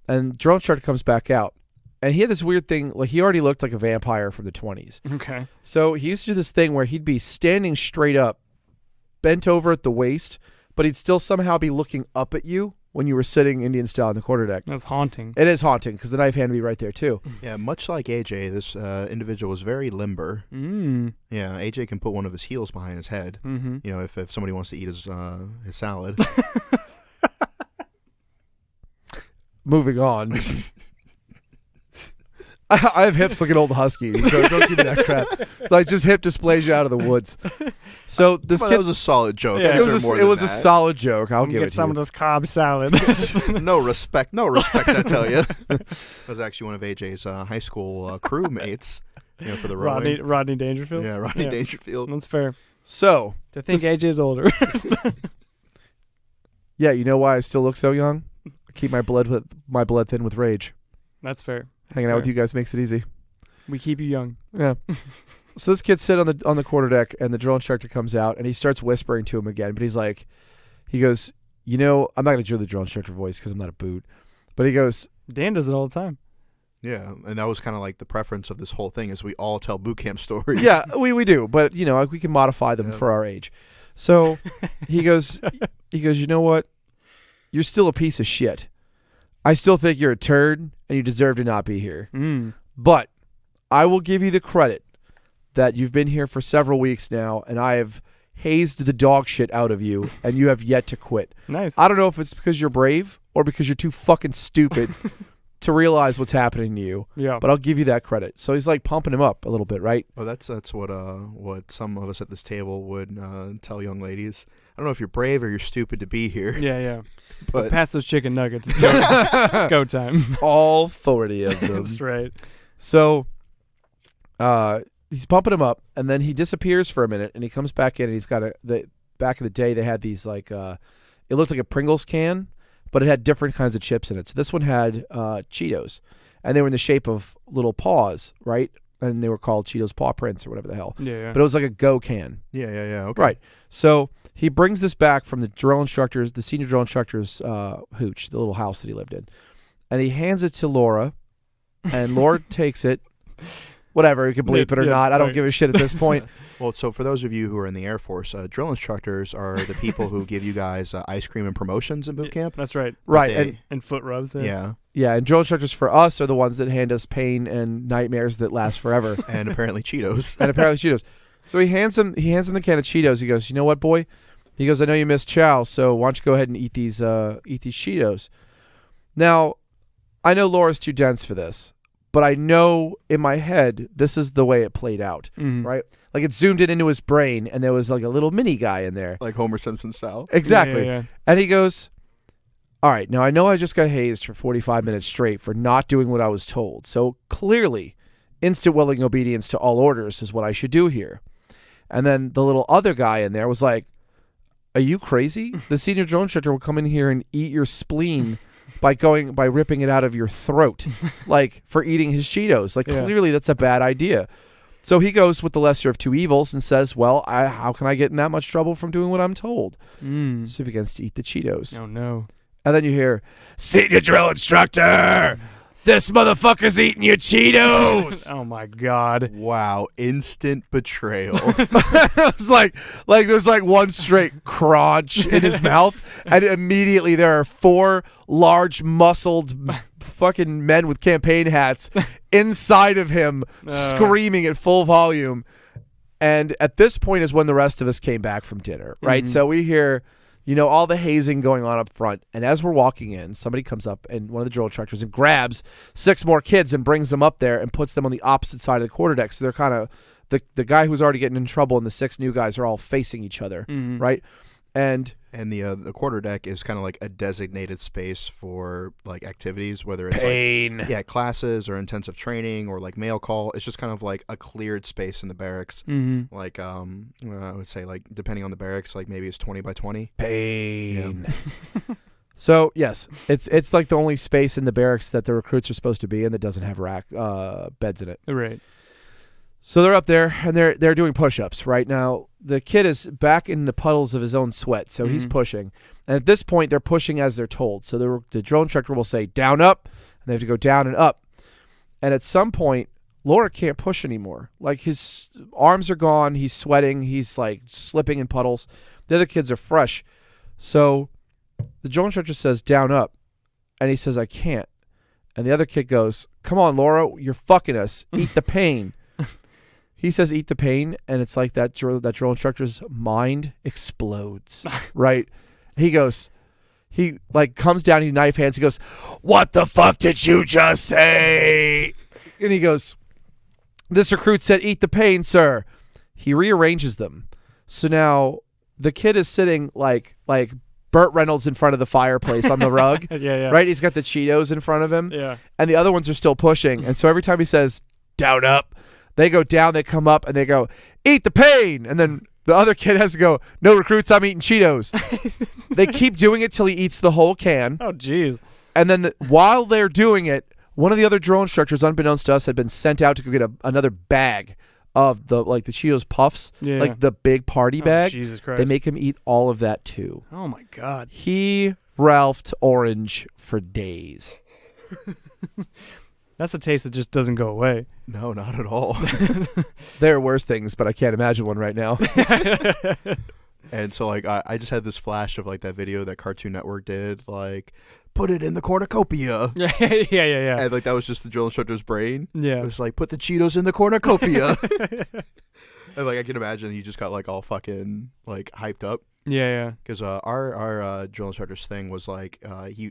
and drill instructor comes back out, and he had this weird thing. Like, he already looked like a vampire from the 20s. Okay. So he used to do this thing where he'd be standing straight up, bent over at the waist, but he'd still somehow be looking up at you when you were sitting Indian style on the quarterdeck. That's haunting. It is haunting because the knife hand would be right there too. Yeah, much like AJ, this individual was very limber. Yeah, AJ can put one of his heels behind his head. You know, if somebody wants to eat his salad. Moving on. I have hips like an old husky, so don't give me that crap. Like just hip dysplasia out of the woods. So this kid was a solid joke. Yeah. It was a solid joke. I'll give it Get to some you. of this Cobb salad. No respect, I tell you. That was actually one of AJ's high school crewmates, for the rowing. Rodney Dangerfield. Yeah, Rodney Dangerfield. That's fair. So To think AJ's older. yeah, you know why I still look so young? I keep my blood thin with rage. That's fair. Hanging out with you guys makes it easy. We keep you young. Yeah. So this kid sit on the quarterdeck, and the drill instructor comes out, and he starts whispering to him again. But he goes, I'm not going to do the drill instructor voice because I'm not a boot. But he goes, Dan does it all the time. Yeah, and that was kind of like the preference of this whole thing is we all tell boot camp stories. yeah, we do, but we can modify them for our age. So he goes, you know what? You're still a piece of shit. I still think you're a turd, and you deserve to not be here. But I will give you the credit that you've been here for several weeks now, and I have hazed the dog shit out of you, and you have yet to quit. Nice. I don't know if it's because you're brave or because you're too fucking stupid to realize what's happening to you. Yeah. But I'll give you that credit. So he's like pumping him up a little bit, right? Well, that's what some of us at this table would tell young ladies. I don't know if you're brave or you're stupid to be here. Yeah. But Pass those chicken nuggets. It's go time. All 40 of them. That's right. So he's pumping him up, and then he disappears for a minute, and he comes back in, and he's got back in the day, they had these it looked like a Pringles can, but it had different kinds of chips in it. So this one had Cheetos, and they were in the shape of little paws, right? And they were called Cheetos Paw Prints or whatever the hell. Yeah. But it was like a Go can. Yeah. Okay. Right. So he brings this back from the senior drill instructor's hooch, the little house that he lived in, and he hands it to Laura, and Laura takes it. Whatever, you can bleep it or not. I don't give a shit at this point. Well, so for those of you who are in the Air Force, drill instructors are the people who give you guys ice cream and promotions in boot camp. That's right. Right. And foot rubs. Yeah. Yeah, and drill instructors for us are the ones that hand us pain and nightmares that last forever. And apparently Cheetos. So he hands him the can of Cheetos. He goes, you know what, boy? He goes, I know you miss chow, so why don't you go ahead and eat these Cheetos. Now, I know Laura's too dense for this, but I know in my head this is the way it played out, right? Like it zoomed in into his brain, and there was like a little mini guy in there. Like Homer Simpson style. Exactly. Yeah. And he goes, all right, now I know I just got hazed for 45 minutes straight for not doing what I was told. So clearly, instant willing obedience to all orders is what I should do here. And then the little other guy in there was like, are you crazy? The senior drill instructor will come in here and eat your spleen by ripping it out of your throat, like for eating his Cheetos. Like clearly that's a bad idea. So he goes with the lesser of two evils and says, well, how can I get in that much trouble from doing what I'm told? So he begins to eat the Cheetos. Oh, no. And then you hear, senior drill instructor, this motherfucker's eating your Cheetos. Oh, my God. Wow. Instant betrayal. It's like there's like one straight crunch in his mouth, and immediately there are four large muscled fucking men with campaign hats inside of him screaming at full volume. And at this point is when the rest of us came back from dinner, right? So we hear, all the hazing going on up front. And as we're walking in, somebody comes up, and one of the drill instructors, and grabs 6 more kids and brings them up there and puts them on the opposite side of the quarterdeck. So they're kind of the guy who's already getting in trouble and the 6 new guys are all facing each other, right? And the quarterdeck is kind of like a designated space for like activities, whether it's pain, classes or intensive training or like mail call. It's just kind of like a cleared space in the barracks. Like I would say like depending on the barracks, like maybe it's 20 by 20. Pain. Yeah. So yes, it's like the only space in the barracks that the recruits are supposed to be in that doesn't have beds in it. Right. So they're up there and they're doing push-ups right now. The kid is back in the puddles of his own sweat, so he's pushing. And at this point, they're pushing as they're told. So the drill instructor will say down, up, and they have to go down and up. And at some point, Laura can't push anymore. Like his arms are gone. He's sweating. He's like slipping in puddles. The other kids are fresh. So the drill instructor says down, up, and he says I can't. And the other kid goes, come on, Laura, you're fucking us. Eat the pain. He says, eat the pain, and it's like that drill instructor's mind explodes, right? He like comes down, he knife hands, he goes, what the fuck did you just say? And he goes, this recruit said, eat the pain, sir. He rearranges them. So now the kid is sitting like Burt Reynolds in front of the fireplace on the rug. Yeah. Right? He's got the Cheetos in front of him. Yeah. And the other ones are still pushing. And so every time he says, down, up, they go down, they come up, and they go, eat the pain. And then the other kid has to go, no recruits, I'm eating Cheetos. They keep doing it till he eats the whole can. Oh, jeez. And then while they're doing it, one of the other drill instructors, unbeknownst to us, had been sent out to go get another bag of the Cheetos Puffs, like the big party bag. Jesus Christ. They make him eat all of that too. Oh, my God. He Ralphed orange for days. That's a taste that just doesn't go away. No, not at all. There are worse things, but I can't imagine one right now. And so, like, I just had this flash of, like, that video that Cartoon Network did, like, put it in the cornucopia. Yeah. And, like, that was just the drill instructor's brain. Yeah. It was like, put the Cheetos in the cornucopia. And, like, I can imagine he just got, like, all fucking, like, hyped up. Yeah. Because our drill instructor's thing was, like,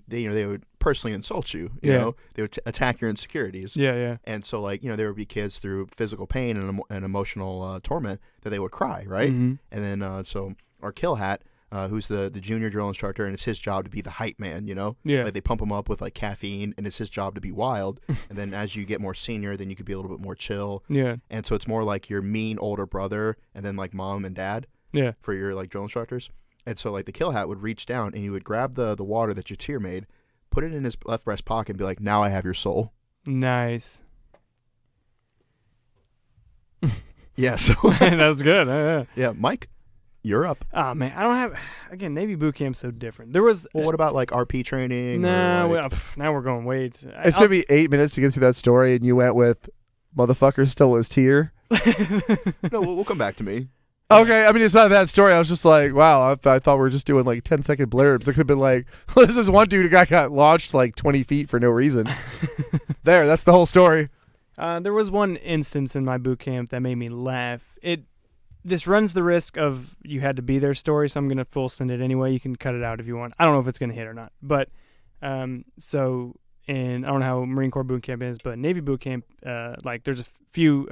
they would personally insult you, you know? They would attack your insecurities. Yeah. And so, like, you know, there would be kids through physical pain and emotional torment that they would cry, right? Mm-hmm. And then, so our kill hat, who's the junior drill instructor, and it's his job to be the hype man, you know? Yeah. Like, they pump him up with, like, caffeine, and it's his job to be wild. And then as you get more senior, then you could be a little bit more chill. Yeah. And so it's more like your mean older brother and then, like, mom and dad. Yeah. For your, like, drill instructors. And so, like, the kill hat would reach down and he would grab the water that your tier made, put it in his left breast pocket and be like, now I have your soul. Nice. Yeah, so. That was good. Yeah, Mike, you're up. Oh, man. I don't have. Again, Navy boot camp's so different. There was. Well, what about, like, RP training? Nah, like, now we're going way too. It took me 8 minutes to get through that story, and you went with motherfucker stole his tier. No, we'll come back to me. Okay, I mean, it's not a bad story. I was just like, wow, I thought we were just doing like 10-second blurbs. It could have been like, well, this is one dude who got launched like 20 feet for no reason. That's the whole story. There was one instance in my boot camp that made me laugh. This runs the risk of you had to be there story, so I'm going to full send it anyway. You can cut it out if you want. I don't know if it's going to hit or not. But, and I don't know how Marine Corps boot camp is, but Navy boot camp, like there's a few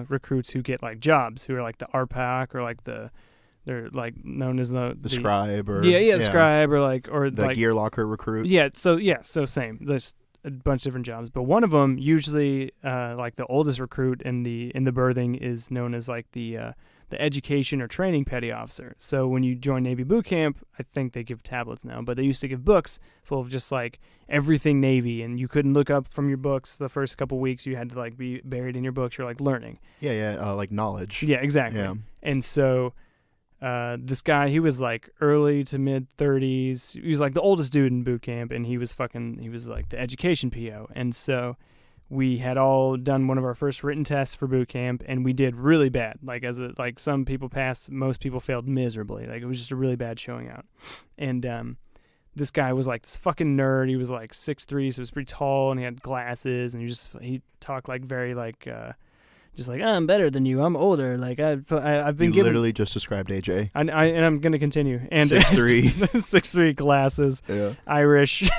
recruits who get like jobs who are like the RPAC or like they're like known as the scribe or the scribe or the like gear locker recruit. So same. There's a bunch of different jobs, but one of them usually like the oldest recruit in the berthing is known as like the education or training petty officer. So when you join Navy boot camp, I think they give tablets now, but they used to give books full of just like everything Navy, and you couldn't look up from your books the first couple weeks. You had to like be buried in your books. You're like learning. Like knowledge. Yeah, exactly. Yeah. And so this guy, he was like early to mid 30s. He was like the oldest dude in boot camp, and he was like the education PO. And so we had all done one of our first written tests for boot camp, and we did really bad. Like some people passed, most people failed miserably. Like it was just a really bad showing out. And this guy was like this fucking nerd. He was like 6'3", so he was pretty tall, and he had glasses, and he talked like very like just like, I'm better than you. I'm older. Like I've been You given. literally just described AJ. And I'm gonna continue. And 6'3", 6'3", glasses, yeah. Irish.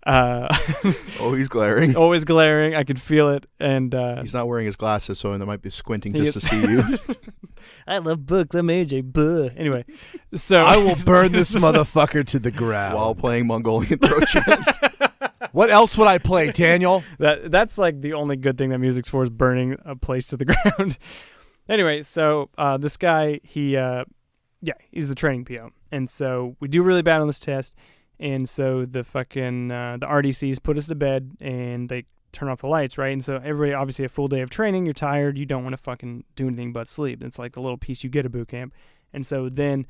Oh, he's glaring. Always glaring. I could feel it. And he's not wearing his glasses, so they might be squinting just to see you. I love books. I'm AJ. Buh. Anyway, so I will burn this motherfucker to the ground while playing Mongolian throat chants. What else would I play, Daniel? That's like the only good thing that music's for is burning a place to the ground. Anyway, so this guy, he's the training PO, and so we do really bad on this test, and so the fucking the RDCs put us to bed, and they turn off the lights, right? And so everybody, obviously a full day of training, you're tired, you don't want to fucking do anything but sleep. It's like the little piece you get at boot camp. And so then,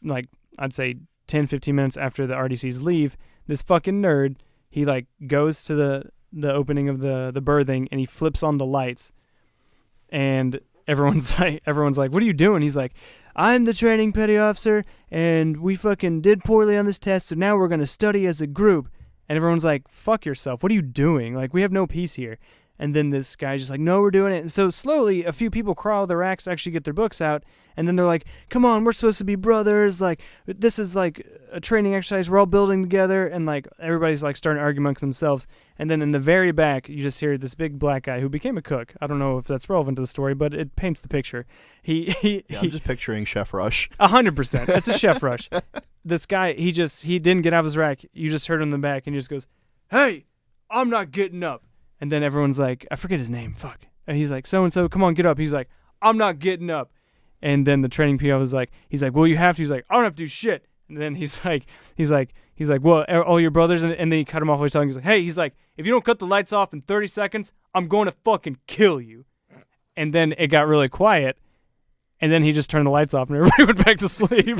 like, I'd say 10, 15 minutes after the RDCs leave, this fucking nerd, he like goes to the opening of the berthing, and he flips on the lights, and everyone's like, what are you doing? He's like, I'm the training petty officer, and we fucking did poorly on this test, so now we're going to study as a group. And everyone's like, fuck yourself. What are you doing? Like, we have no peace here. And then this guy's just like, no, we're doing it. And so slowly, a few people crawl their racks to actually get their books out. And then they're like, come on, we're supposed to be brothers. Like, this is like a training exercise. We're all building together. And like, everybody's like starting to argue amongst themselves. And then in the very back, you just hear this big black guy who became a cook. I don't know if that's relevant to the story, but it paints the picture. I'm just picturing Chef Rush. 100%. It's a Chef Rush. This guy, he didn't get out of his rack. You just heard him in the back, and he just goes, hey, I'm not getting up. And then everyone's like, I forget his name, fuck. And he's like, so-and-so, come on, get up. He's like, I'm not getting up. And then the training PO was like, he's like, well, you have to. He's like, I don't have to do shit. And then he's like, well, are all your brothers? And then he cut him off while he's talking. He's like, hey, he's like, if you don't cut the lights off in 30 seconds, I'm going to fucking kill you. And then it got really quiet. And then he just turned the lights off and everybody went back to sleep.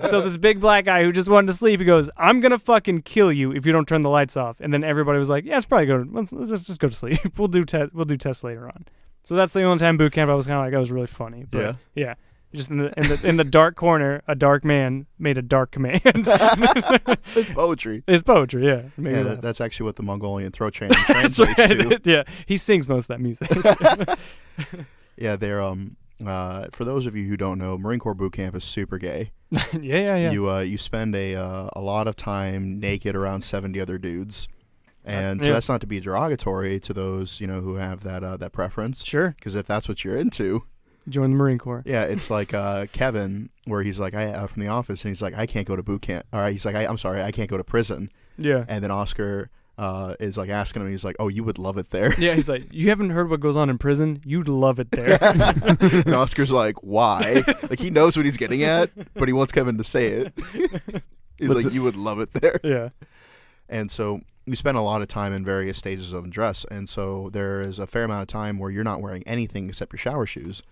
So this big black guy who just wanted to sleep, he goes, I'm going to fucking kill you if you don't turn the lights off. And then everybody was like, yeah, it's probably good. Let's just go to sleep. We'll do tests later on. So that's the only time boot camp I was kind of like, that was really funny. But yeah. Just in the dark corner, a dark man made a dark command. It's poetry. It's poetry, yeah. Yeah, that's actually what the Mongolian throat training translates to. Yeah, he sings most of that music. Yeah, they're for those of you who don't know, Marine Corps boot camp is super gay. Yeah. You spend a lot of time naked around 70 other dudes. And so that's not to be derogatory to those, who have that preference. Sure. Because if that's what you're into, join the Marine Corps. Yeah, it's like Kevin, where he's like, from the office, and he's like, I can't go to boot camp. All right, he's like, I'm sorry, I can't go to prison. Yeah. And then Oscar is like asking him, he's like, oh, you would love it there. Yeah, he's like, you haven't heard what goes on in prison? You'd love it there. And Oscar's like, why? Like, he knows what he's getting at, but he wants Kevin to say it. He's like, you would love it there. Yeah. And so you spend a lot of time in various stages of undress, and so there is a fair amount of time where you're not wearing anything except your shower shoes.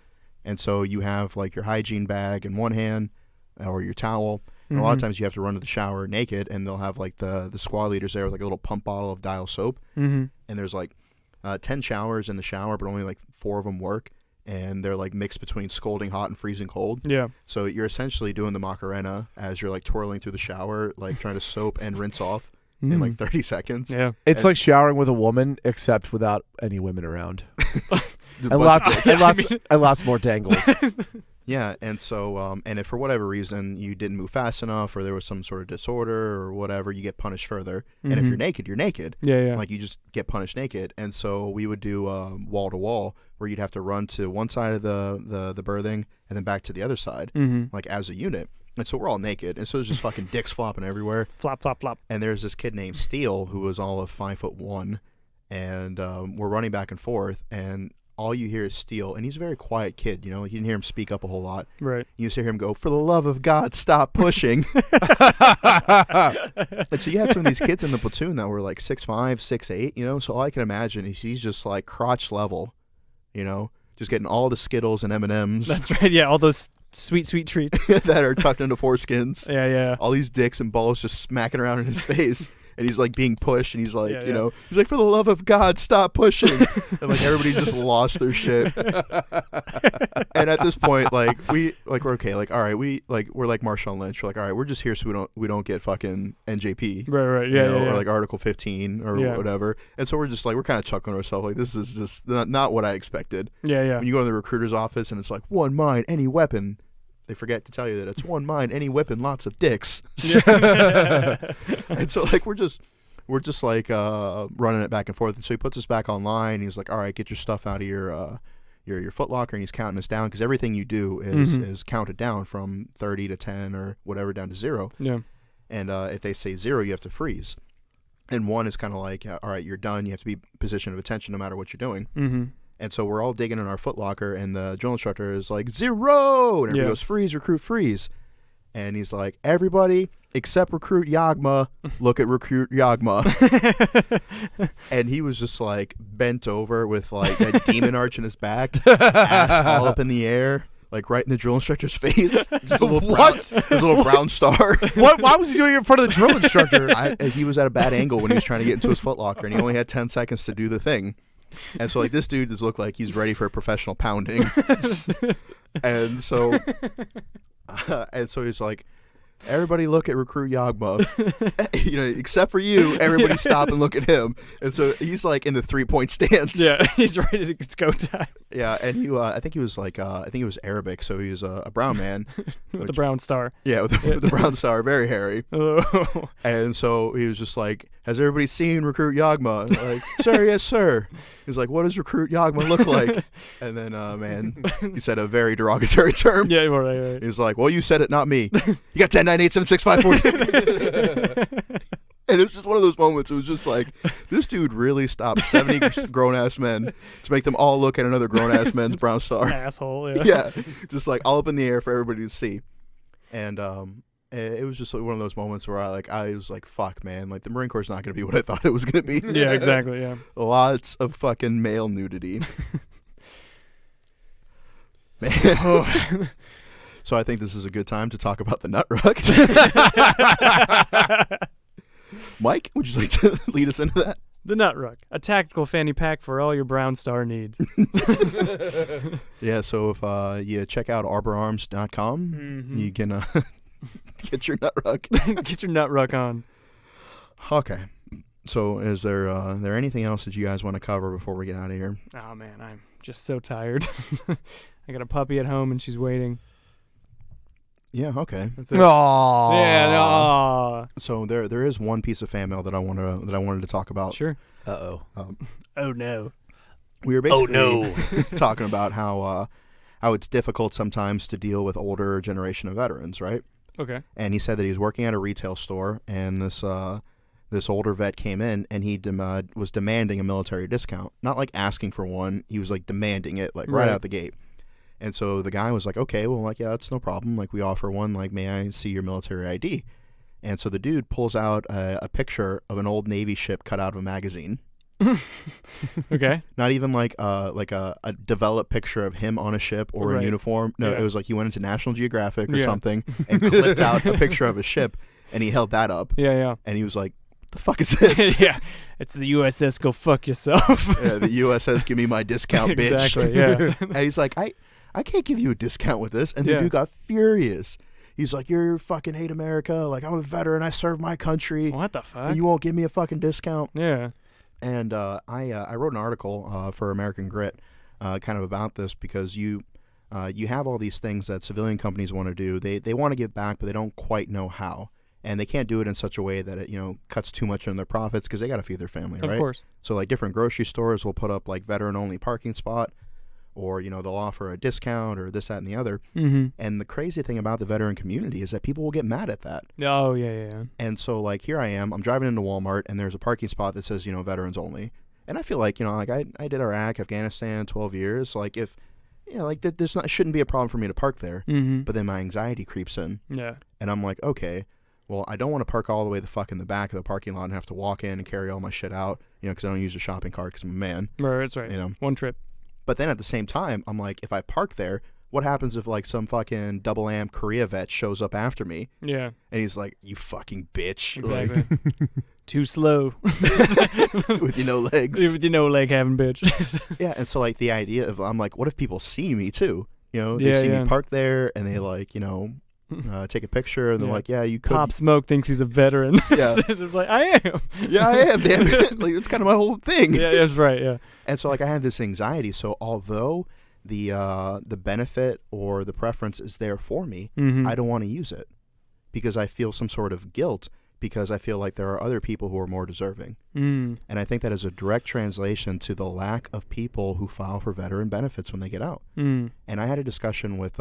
And so you have like your hygiene bag in one hand or your towel. And a lot of times you have to run to the shower naked, and they'll have like the squad leaders there with like a little pump bottle of Dial soap. Mm-hmm. And there's like 10 showers in the shower, but only like 4 of them work. And they're like mixed between scalding hot and freezing cold. Yeah. So you're essentially doing the Macarena as you're like twirling through the shower, like trying to soap and rinse off in like 30 seconds. Yeah. It's like showering with a woman, except without any women around. And lots more dangles. Yeah, and so, and if for whatever reason you didn't move fast enough, or there was some sort of disorder or whatever, you get punished further. And if you're naked, you're naked. Yeah. Like, you just get punished naked. And so we would do wall to wall, where you'd have to run to one side of the berthing and then back to the other side, like as a unit. And so we're all naked, and so there's just fucking dicks flopping everywhere. Flop, flop, flop. And there's this kid named Steele who was all of 5'1", and we're running back and forth, and all you hear is Steele, and he's a very quiet kid, you didn't hear him speak up a whole lot. Right. You just hear him go, for the love of God, stop pushing. And so you had some of these kids in the platoon that were like 6'5", 6'8", so all I can imagine is he's just like crotch level, just getting all the Skittles and M&Ms. That's right, yeah, all those sweet, sweet treats. that are tucked into foreskins. Yeah. All these dicks and balls just smacking around in his face. And he's like being pushed, and he's like, yeah. He's like, for the love of God, stop pushing. And like everybody just lost their shit. And at this point, like we're okay, like all right, we're like Marshawn Lynch. We're like, all right, we're just here so we don't get fucking NJP, right, yeah, or like Article 15 or whatever. And so we're just like we're kind of chuckling to ourselves, like this is just not what I expected. Yeah. When you go to the recruiter's office and it's like one mine, any weapon. They forget to tell you that it's one mine, any weapon, lots of dicks. And so like we're just like running it back and forth. And so he puts us back online. He's like, all right, get your stuff out of your Foot Locker, and he's counting us down because everything you do is counted down from 30 to 10 or whatever down to 0. Yeah. And if they say 0, you have to freeze. And 1 is kind of like, all right, you're done. You have to be position of attention no matter what you're doing. Mm-hmm. And so we're all digging in our Foot Locker, and the drill instructor is like, 0! And everybody goes, freeze, recruit, freeze. And he's like, everybody except recruit Yagma, look at recruit Yagma. And he was just like bent over with like a demon arch in his back, ass all up in the air, like right in the drill instructor's face. His little brown star. What? Why was he doing it in front of the drill instructor? He was at a bad angle when he was trying to get into his Foot Locker, and he only had 10 seconds to do the thing. And so like this dude just looked like he's ready for a professional pounding. And so he's like, everybody look at Recruit Yagma. Except for you, everybody stop and look at him. And so he's like in the 3-point stance. Yeah, he's ready to it's go time. Yeah, and I think he was like, I think he was Arabic, so he was a brown man. With the brown star. Yeah, with the brown star, very hairy. Oh. And so he was just like, has everybody seen Recruit Yagma? Like, sir, yes, sir. He's like, what does Recruit Yagma look like? And then, man, he said a very derogatory term. Yeah, right. He's like, well, you said it, not me. You got 10, 9, 8, 7, 6, 5, 4. And it was just one of those moments. It was just like, this dude really stopped 70 grown-ass men to make them all look at another grown-ass man's brown star. Asshole, yeah. Yeah, just like all up in the air for everybody to see. And it was just like one of those moments where I was like, fuck, man. Like, the Marine Corps is not going to be what I thought it was going to be. Yeah, exactly, yeah. Lots of fucking male nudity. Man. Oh. So I think this is a good time to talk about the nut rug. Mike, would you like to lead us into that? The Nut Rug, a tactical fanny pack for all your brown star needs. Yeah, so if you check out arborarms.com, you can get your nut rug. Get your nut rug on. Okay. So is there anything else that you guys want to cover before we get out of here? Oh, man, I'm just so tired. I got a puppy at home, and she's waiting. Yeah, okay. That's it. Aww. Yeah, no. So there is one piece of fan mail that I wanted to talk about. Sure. Uh-oh. Oh, no. We were basically talking about how it's difficult sometimes to deal with older generation of veterans, right? Okay. And he said that he was working at a retail store, and this older vet came in, and he was demanding a military discount. Not like asking for one. He was like demanding it, like right out the gate. And so the guy was like, okay, well, like, yeah, that's no problem. Like, we offer one. Like, may I see your military ID? And so the dude pulls out a picture of an old Navy ship cut out of a magazine. Okay. Not even like a developed picture of him on a ship or in uniform. No, It was like he went into National Geographic or something and clipped out a picture of a ship, and he held that up. Yeah. And he was like, the fuck is this? Yeah. It's the USS Go Fuck Yourself. Yeah, the USS Give Me My Discount, bitch. Exactly, yeah. And he's like, I can't give you a discount with this. And the dude got furious. He's like, you fucking hate America. Like, I'm a veteran. I serve my country. What the fuck? And you won't give me a fucking discount. Yeah. And I wrote an article for American Grit kind of about this because you have all these things that civilian companies want to do. They want to give back, but they don't quite know how. And they can't do it in such a way that it, cuts too much on their profits because they got to feed their family, right? Of course. So, like, different grocery stores will put up, like, veteran-only parking spot, or, they'll offer a discount or this, that, and the other. Mm-hmm. And the crazy thing about the veteran community is that people will get mad at that. Oh, yeah. And so, like, here I am. I'm driving into Walmart, and there's a parking spot that says, veterans only. And I feel like, like, I did Iraq, Afghanistan, 12 years. Like, if, like, this shouldn't be a problem for me to park there. Mm-hmm. But then my anxiety creeps in. Yeah. And I'm like, okay, well, I don't want to park all the way the fuck in the back of the parking lot and have to walk in and carry all my shit out, because I don't use a shopping cart because I'm a man. Right, that's right. One trip. But then at the same time, I'm like, if I park there, what happens if, like, some fucking double amp Korea vet shows up after me? Yeah. And he's like, you fucking bitch. Exactly. Too slow. With your no legs. With your no leg having bitch. Yeah, and so, like, the idea of, I'm like, what if people see me, too? They see me park there, and they, like, take a picture, and they're like, yeah, you could. Pop Smoke thinks he's a veteran. Yeah. Like, I am. Yeah, I am, damn it. Like, that's kind of my whole thing. Yeah, that's right, yeah. And so, like, I have this anxiety. So although the benefit or the preference is there for me, I don't want to use it because I feel some sort of guilt because I feel like there are other people who are more deserving. And I think that is a direct translation to the lack of people who file for veteran benefits when they get out. And I had a discussion with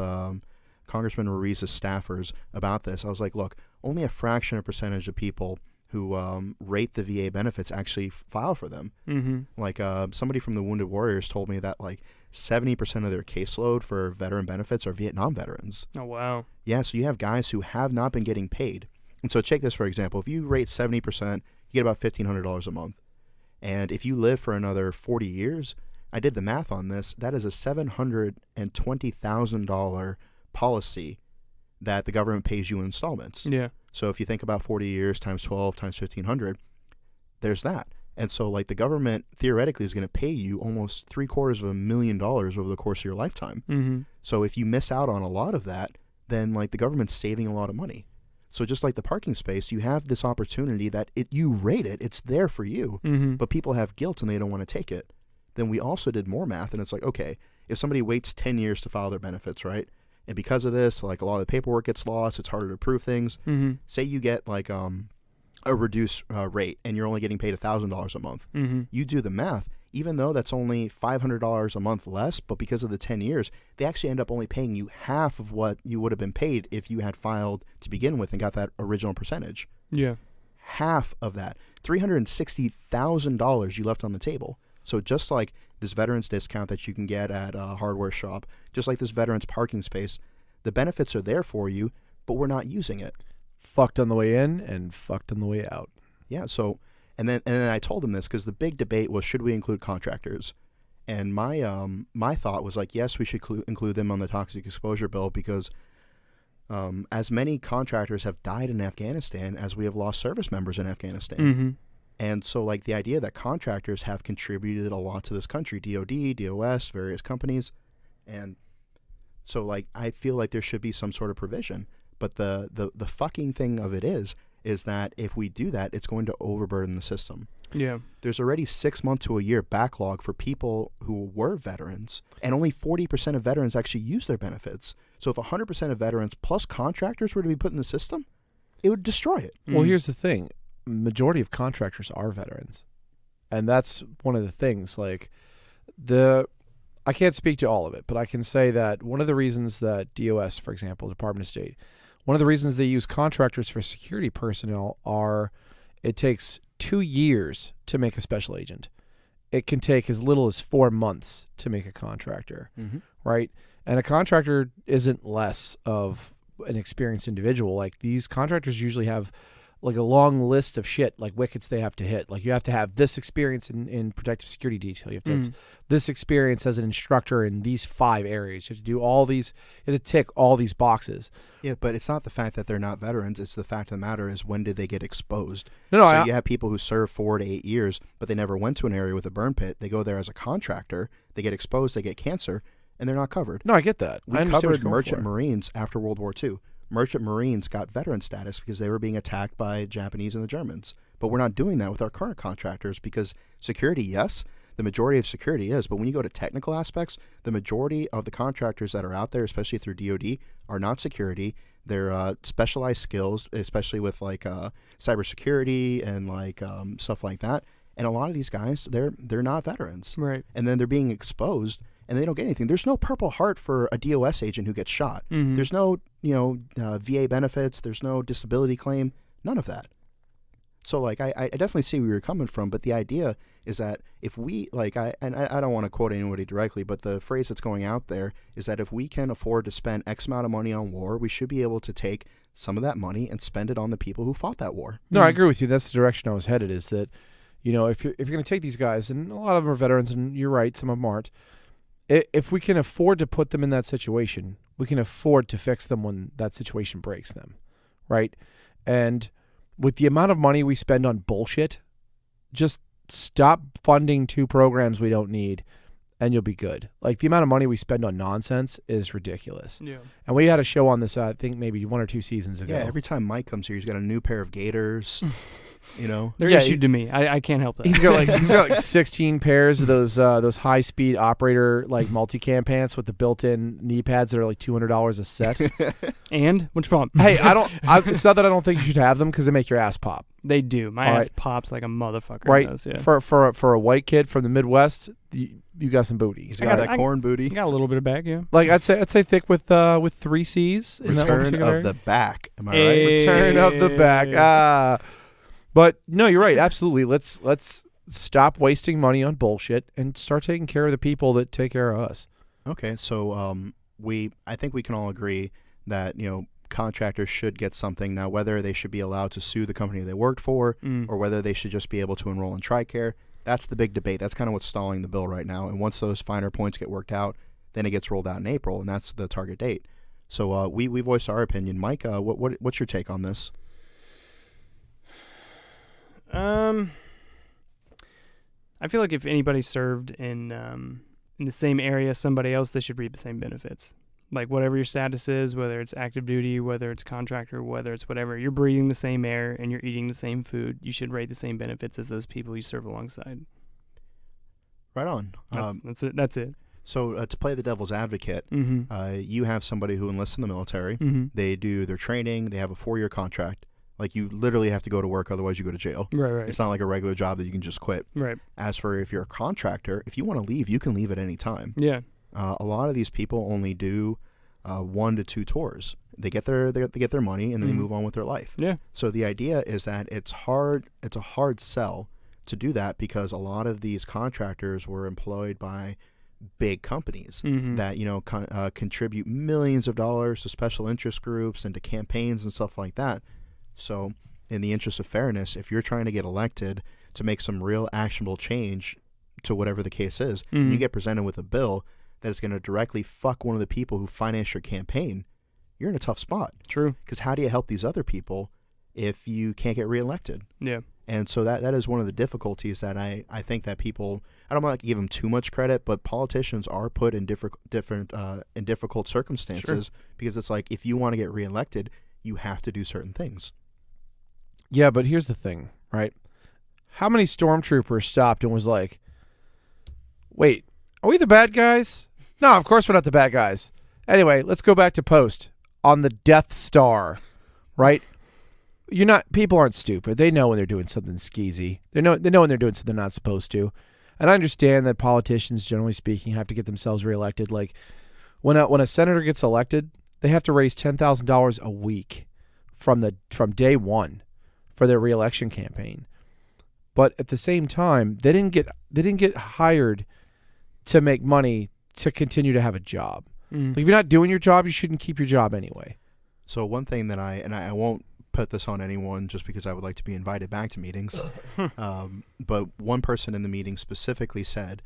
Congressman Ruiz's staffers about this. I was like, look, only a fraction of percentage of people who rate the VA benefits actually file for them. Like somebody from the Wounded Warriors told me that like 70% of their caseload for veteran benefits are Vietnam veterans. Oh, wow. Yeah, so you have guys who have not been getting paid. And so take this, for example. If you rate 70%, you get about $1,500 a month. And if you live for another 40 years, I did the math on this, that is a $720,000 policy that the government pays you in installments. Yeah. So if you think about 40 years times 12 times 1,500, there's that. And so like the government theoretically is going to pay you almost $750,000 over the course of your lifetime. So if you miss out on a lot of that, then like the government's saving a lot of money. So just like the parking space, you have this opportunity that you rate it. It's there for you. Mm-hmm. But people have guilt and they don't want to take it. Then we also did more math, and it's like, okay, if somebody waits 10 years to file their benefits, right? And because of this, like a lot of the paperwork gets lost, it's harder to prove things. Mm-hmm. Say you get like a reduced rate and you're only getting paid $1,000 a month. Mm-hmm. You do the math, even though that's only $500 a month less, but because of the 10 years, they actually end up only paying you half of what you would have been paid if you had filed to begin with and got that original percentage. Yeah. Half of that. $360,000 you left on the table. So just like this veterans discount that you can get at a hardware shop, just like this veterans parking space, the benefits are there for you, but we're not using it. Fucked on the way in and fucked on the way out. Yeah, so and then I told them this because the big debate was, should we include contractors? And my thought was like, yes, we should include them on the toxic exposure bill because as many contractors have died in Afghanistan as we have lost service members in Afghanistan. Mm-hmm. And so like the idea that contractors have contributed a lot to this country, DOD, DOS, various companies. And so like I feel like there should be some sort of provision. But the fucking thing of it is that if we do that, it's going to overburden the system. Yeah. There's already 6 months to a year backlog for people who were veterans, and only 40% of veterans actually use their benefits. So if 100% of veterans plus contractors were to be put in the system, it would destroy it. Well, here's the thing. Majority of contractors are veterans. And that's one of the things. Like, I can't speak to all of it, but I can say that one of the reasons that DOS, for example, Department of State, one of the reasons they use contractors for security personnel are it takes 2 years to make a special agent. It can take as little as 4 months to make a contractor, right? And a contractor isn't less of an experienced individual. Like, these contractors usually have like a long list of shit, like wickets they have to hit. Like, you have to have this experience in protective security detail. You have to have this experience as an instructor in these 5 areas. You have to do all these, you have to tick all these boxes. Yeah, but it's not the fact that they're not veterans. It's the fact of the matter is, when did they get exposed? No, so you have people who serve 4 to 8 years, but they never went to an area with a burn pit. They go there as a contractor. They get exposed. They get cancer, and they're not covered. No, I get that. We I understand what covered you're going merchant for. Marines after World War II. Merchant Marines got veteran status because they were being attacked by Japanese and the Germans. But we're not doing that with our current contractors because security, yes, the majority of security is. But when you go to technical aspects, the majority of the contractors that are out there, especially through DOD, are not security. They're specialized skills, especially with like cybersecurity and like stuff like that. And a lot of these guys, they're not veterans. Right. And then they're being exposed and they don't get anything. There's no Purple Heart for a DOS agent who gets shot. Mm-hmm. There's no, VA benefits. There's no disability claim. None of that. So, like, I definitely see where you're coming from, but the idea is that if we, like, I don't want to quote anybody directly, but the phrase that's going out there is that if we can afford to spend X amount of money on war, we should be able to take some of that money and spend it on the people who fought that war. No, I agree with you. That's the direction I was headed, is that, if you're going to take these guys, and a lot of them are veterans, and you're right, some of them aren't, if we can afford to put them in that situation, we can afford to fix them when that situation breaks them, right? And with the amount of money we spend on bullshit, just stop funding 2 programs we don't need, and you'll be good. Like, the amount of money we spend on nonsense is ridiculous. Yeah. And we had a show on this, I think maybe 1 or 2 seasons ago. Yeah, every time Mike comes here, he's got a new pair of gaiters. They're Yeah, issued to me. I can't help that. He's got like 16 pairs of those high speed operator like multicam pants with the built-in knee pads that are like $200 a set. And what's your problem? Hey, it's not that I don't think you should have them because they make your ass pop. They do. My All ass right. pops like a motherfucker. Right. In those, yeah. For a white kid from the Midwest, you got some booty. He's got that corn booty. I got a little bit of back, yeah. Like I'd say thick with 3 C's. In that one Return particular of the back. Am I right? Hey. Return of the back. But no, you're right. Absolutely. Let's stop wasting money on bullshit and start taking care of the people that take care of us. Okay, so I think we can all agree that contractors should get something. Now, whether they should be allowed to sue the company they worked for or whether they should just be able to enroll in TRICARE, that's the big debate. That's kind of what's stalling the bill right now. And once those finer points get worked out, then it gets rolled out in April, and that's the target date. So we voiced our opinion. Mike, what's your take on this? I feel like if anybody served in the same area as somebody else, they should reap the same benefits. Like whatever your status is, whether it's active duty, whether it's contractor, whether it's whatever, you're breathing the same air and you're eating the same food. You should rate the same benefits as those people you serve alongside. Right on. That's it. That's it. So to play the devil's advocate, you have somebody who enlists in the military. They do their training. They have a 4-year contract. Like, you literally have to go to work, otherwise you go to jail. Right. It's not like a regular job that you can just quit. Right. As for if you're a contractor, if you want to leave, you can leave at any time. Yeah. A lot of these people only do 1 to 2 tours. They get their money and then they move on with their life. Yeah. So the idea is that it's a hard sell to do that, because a lot of these contractors were employed by big companies that contribute millions of dollars to special interest groups and to campaigns and stuff like that. So in the interest of fairness, if you're trying to get elected to make some real actionable change to whatever the case is, and you get presented with a bill that is going to directly fuck one of the people who finance your campaign, you're in a tough spot. True. Because how do you help these other people if you can't get reelected? Yeah. And so that is one of the difficulties that I think that people, I don't want to give them too much credit, but politicians are put in difficult circumstances, because it's like, if you want to get reelected, you have to do certain things. Yeah, but here's the thing, right? How many stormtroopers stopped and was like, wait, are we the bad guys? No, of course we're not the bad guys. Anyway, let's go back to Post on the Death Star, right? People aren't stupid. They know when they're doing something skeezy. They know when they're doing something they're not supposed to. And I understand that politicians, generally speaking, have to get themselves reelected. Like, when a senator gets elected, they have to raise $10,000 a week from day one for their reelection campaign. But at the same time, they didn't get hired to make money to continue to have a job. Like, if you're not doing your job, you shouldn't keep your job anyway. So one thing that I won't put this on anyone just because I would like to be invited back to meetings, but one person in the meeting specifically said,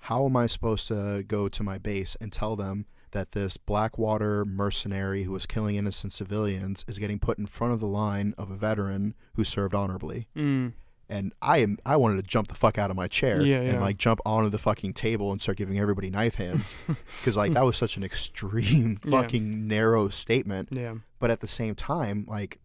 how am I supposed to go to my base and tell them that this Blackwater mercenary who was killing innocent civilians is getting put in front of the line of a veteran who served honorably? And I wanted to jump the fuck out of my chair and like jump onto the fucking table and start giving everybody knife hands, because like that was such an extreme fucking narrow statement. Yeah. But at the same time, like,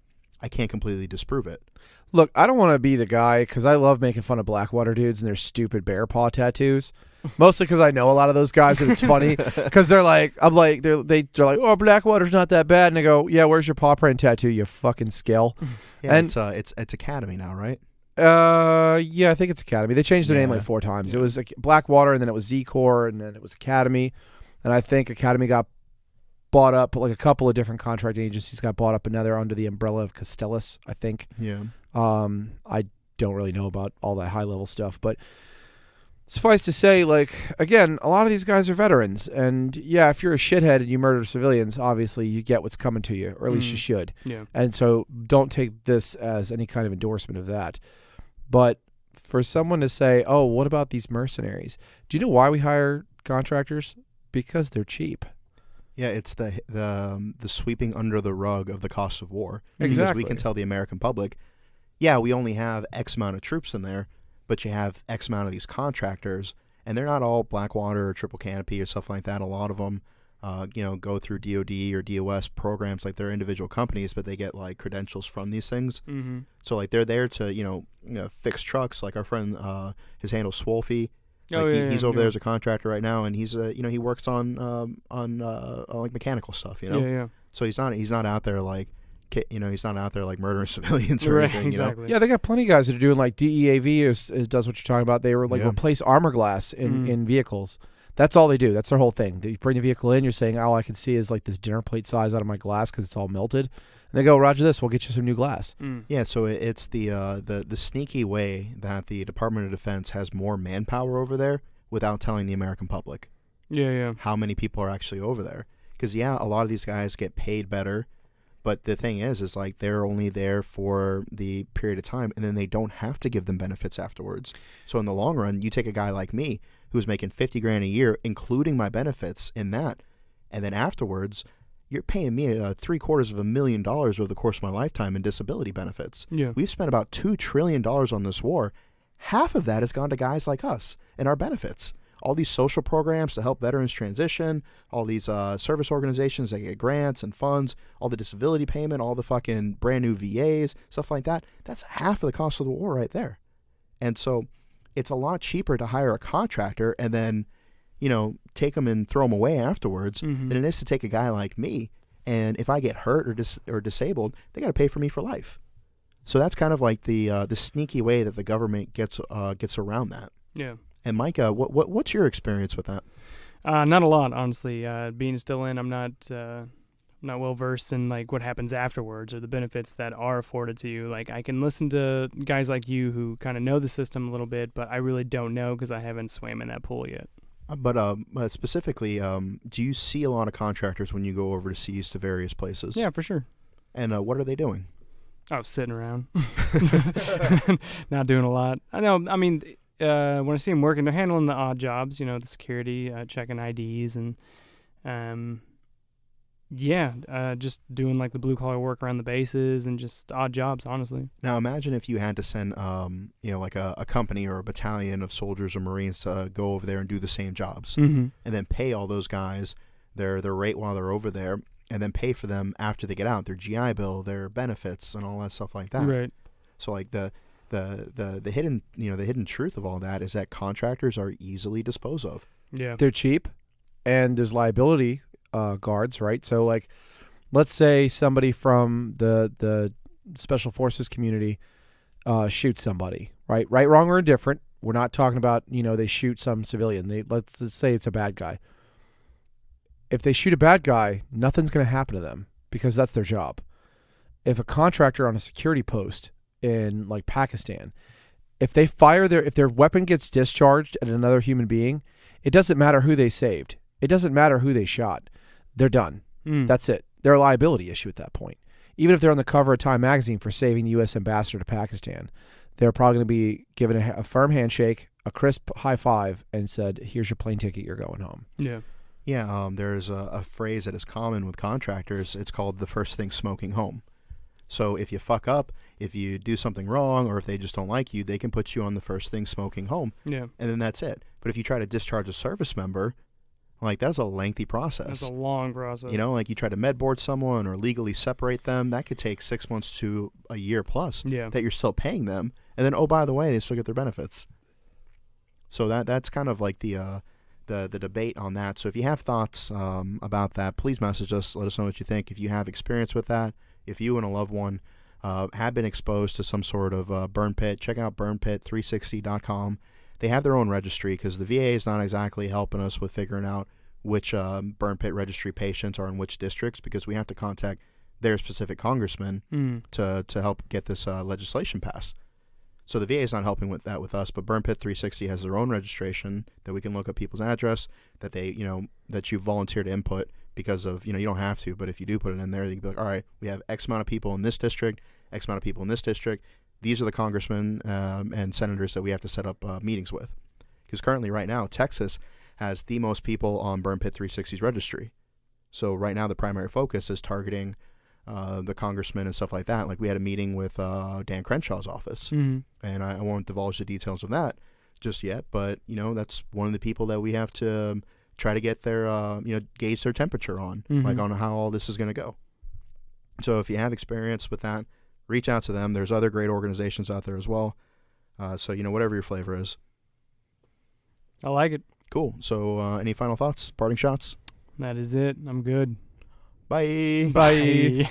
I can't completely disprove it. Look, I don't want to be the guy, because I love making fun of Blackwater dudes and their stupid bear paw tattoos. Mostly because I know a lot of those guys, and it's funny because they're like, they're like, oh, Blackwater's not that bad, and I go, yeah, where's your paw print tattoo, you fucking scale? Yeah, and it's Academy now, right? Yeah, I think it's Academy. They changed the name like 4 times. It was like Blackwater, and then it was Z-Corps, and then it was Academy, and I think Academy got bought up. Like, a couple of different contracting agencies got bought up, and now they're under the umbrella of Castellas, I think. Yeah. I don't really know about all that high level stuff, but suffice to say, like, again, a lot of these guys are veterans, and yeah, if you're a shithead and you murder civilians, obviously you get what's coming to you, or at least you should. Yeah. And so don't take this as any kind of endorsement of that. But for someone to say, oh, what about these mercenaries? Do you know why we hire contractors? Because they're cheap. Yeah, it's the sweeping under the rug of the cost of war. Exactly. Because we can tell the American public, yeah, we only have X amount of troops in there, but you have X amount of these contractors, and they're not all Blackwater or Triple Canopy or stuff like that. A lot of them, go through DOD or DOS programs, like they're individual companies, but they get like credentials from these things. So like they're there to fix trucks. Like our friend, his handle's Swolfie. He's over there as a contractor right now, and he's he works on like mechanical stuff. So he's not out there like. He's not out there like murdering civilians or anything. Exactly. Yeah, they got plenty of guys that are doing like DEAV does what you're talking about. They were like replace armor glass in vehicles. That's all they do. That's their whole thing. They bring the vehicle in. You're saying all I can see is like this dinner plate size out of my glass because it's all melted. And they go, Roger this. We'll get you some new glass. Yeah. So it's the sneaky way that the Department of Defense has more manpower over there without telling the American public. Yeah. How many people are actually over there? Because a lot of these guys get paid better. But the thing is like they're only there for the period of time, and then they don't have to give them benefits afterwards. So in the long run, you take a guy like me who's making $50,000 a year, including my benefits in that, and then afterwards, you're paying me $750,000 over the course of my lifetime in disability benefits. Yeah. We've spent about $2 trillion on this war. Half of that has gone to guys like us and our benefits. all these social programs to help veterans transition, all these service organizations that get grants and funds, all the disability payment, all the fucking brand new VAs, stuff like that. That's half of the cost of the war right there. And so it's a lot cheaper to hire a contractor and then, take them and throw them away afterwards than it is to take a guy like me. And if I get hurt or disabled, they got to pay for me for life. So that's kind of like the sneaky way that the government gets around that. Yeah. And Micah, what's your experience with that? Not a lot, honestly. Being still in, I'm not well versed in like what happens afterwards or the benefits that are afforded to you. Like I can listen to guys like you who kind of know the system a little bit, but I really don't know because I haven't swam in that pool yet. But specifically, do you see a lot of contractors when you go overseas to various places? Yeah, for sure. And what are they doing? Oh, sitting around, not doing a lot. I know. I mean, when I see them working, they're handling the odd jobs. The security, checking IDs, and just doing like the blue collar work around the bases and just odd jobs. Honestly. Now imagine if you had to send, like a company or a battalion of soldiers or Marines to go over there and do the same jobs, and then pay all those guys their rate while they're over there. And then pay for them after they get out, their GI Bill, their benefits, and all that stuff like that. Right. So like the hidden truth of all that is that contractors are easily disposed of. Yeah. They're cheap, and there's liability guards, right? So like, let's say somebody from the special forces community shoots somebody, right? Right, wrong, or indifferent. We're not talking about they shoot some civilian. Let's say it's a bad guy. If they shoot a bad guy, nothing's going to happen to them because that's their job. If a contractor on a security post in like Pakistan, if their weapon gets discharged at another human being, it doesn't matter who they saved. It doesn't matter who they shot. They're done. That's it. They're a liability issue at that point. Even if they're on the cover of Time magazine for saving the U.S. ambassador to Pakistan, they're probably going to be given a firm handshake, a crisp high five, and said, "Here's your plane ticket. You're going home." Yeah. Yeah, there's a phrase that is common with contractors. It's called the first thing smoking home. So if you fuck up, if you do something wrong, or if they just don't like you, they can put you on the first thing smoking home. Yeah. And then that's it. But if you try to discharge a service member, like that's a lengthy process. That's a long process. Like you try to med board someone or legally separate them, that could take 6 months to a year plus. Yeah. That you're still paying them. And then, oh, by the way, they still get their benefits. So that's kind of like the debate on that. So if you have thoughts about that, please message us. Let us know what you think. If you have experience with that, if you and a loved one have been exposed to some sort of burn pit, check out burnpit360.com. They have their own registry because the VA is not exactly helping us with figuring out which burn pit registry patients are in which districts because we have to contact their specific congressman to help get this legislation passed. So the VA is not helping with that with us, but Burn Pit 360 has their own registration that we can look up people's address that they, that you volunteer to input because of, you don't have to, but if you do put it in there, you can be like, all right, we have X amount of people in this district, X amount of people in this district. These are the congressmen and senators that we have to set up meetings with. Because currently right now, Texas has the most people on Burn Pit 360's registry. So right now the primary focus is targeting the congressmen and stuff like that. Like we had a meeting with Dan Crenshaw's office, and I won't divulge the details of that just yet, but that's one of the people that we have to try to get their gauge their temperature on, like on how all this is going to go. So if you have experience with that, reach out to them. There's other great organizations out there as well. So whatever your flavor is. I like it. Cool. So any final thoughts, parting shots? That is it. I'm good. Bye. Bye.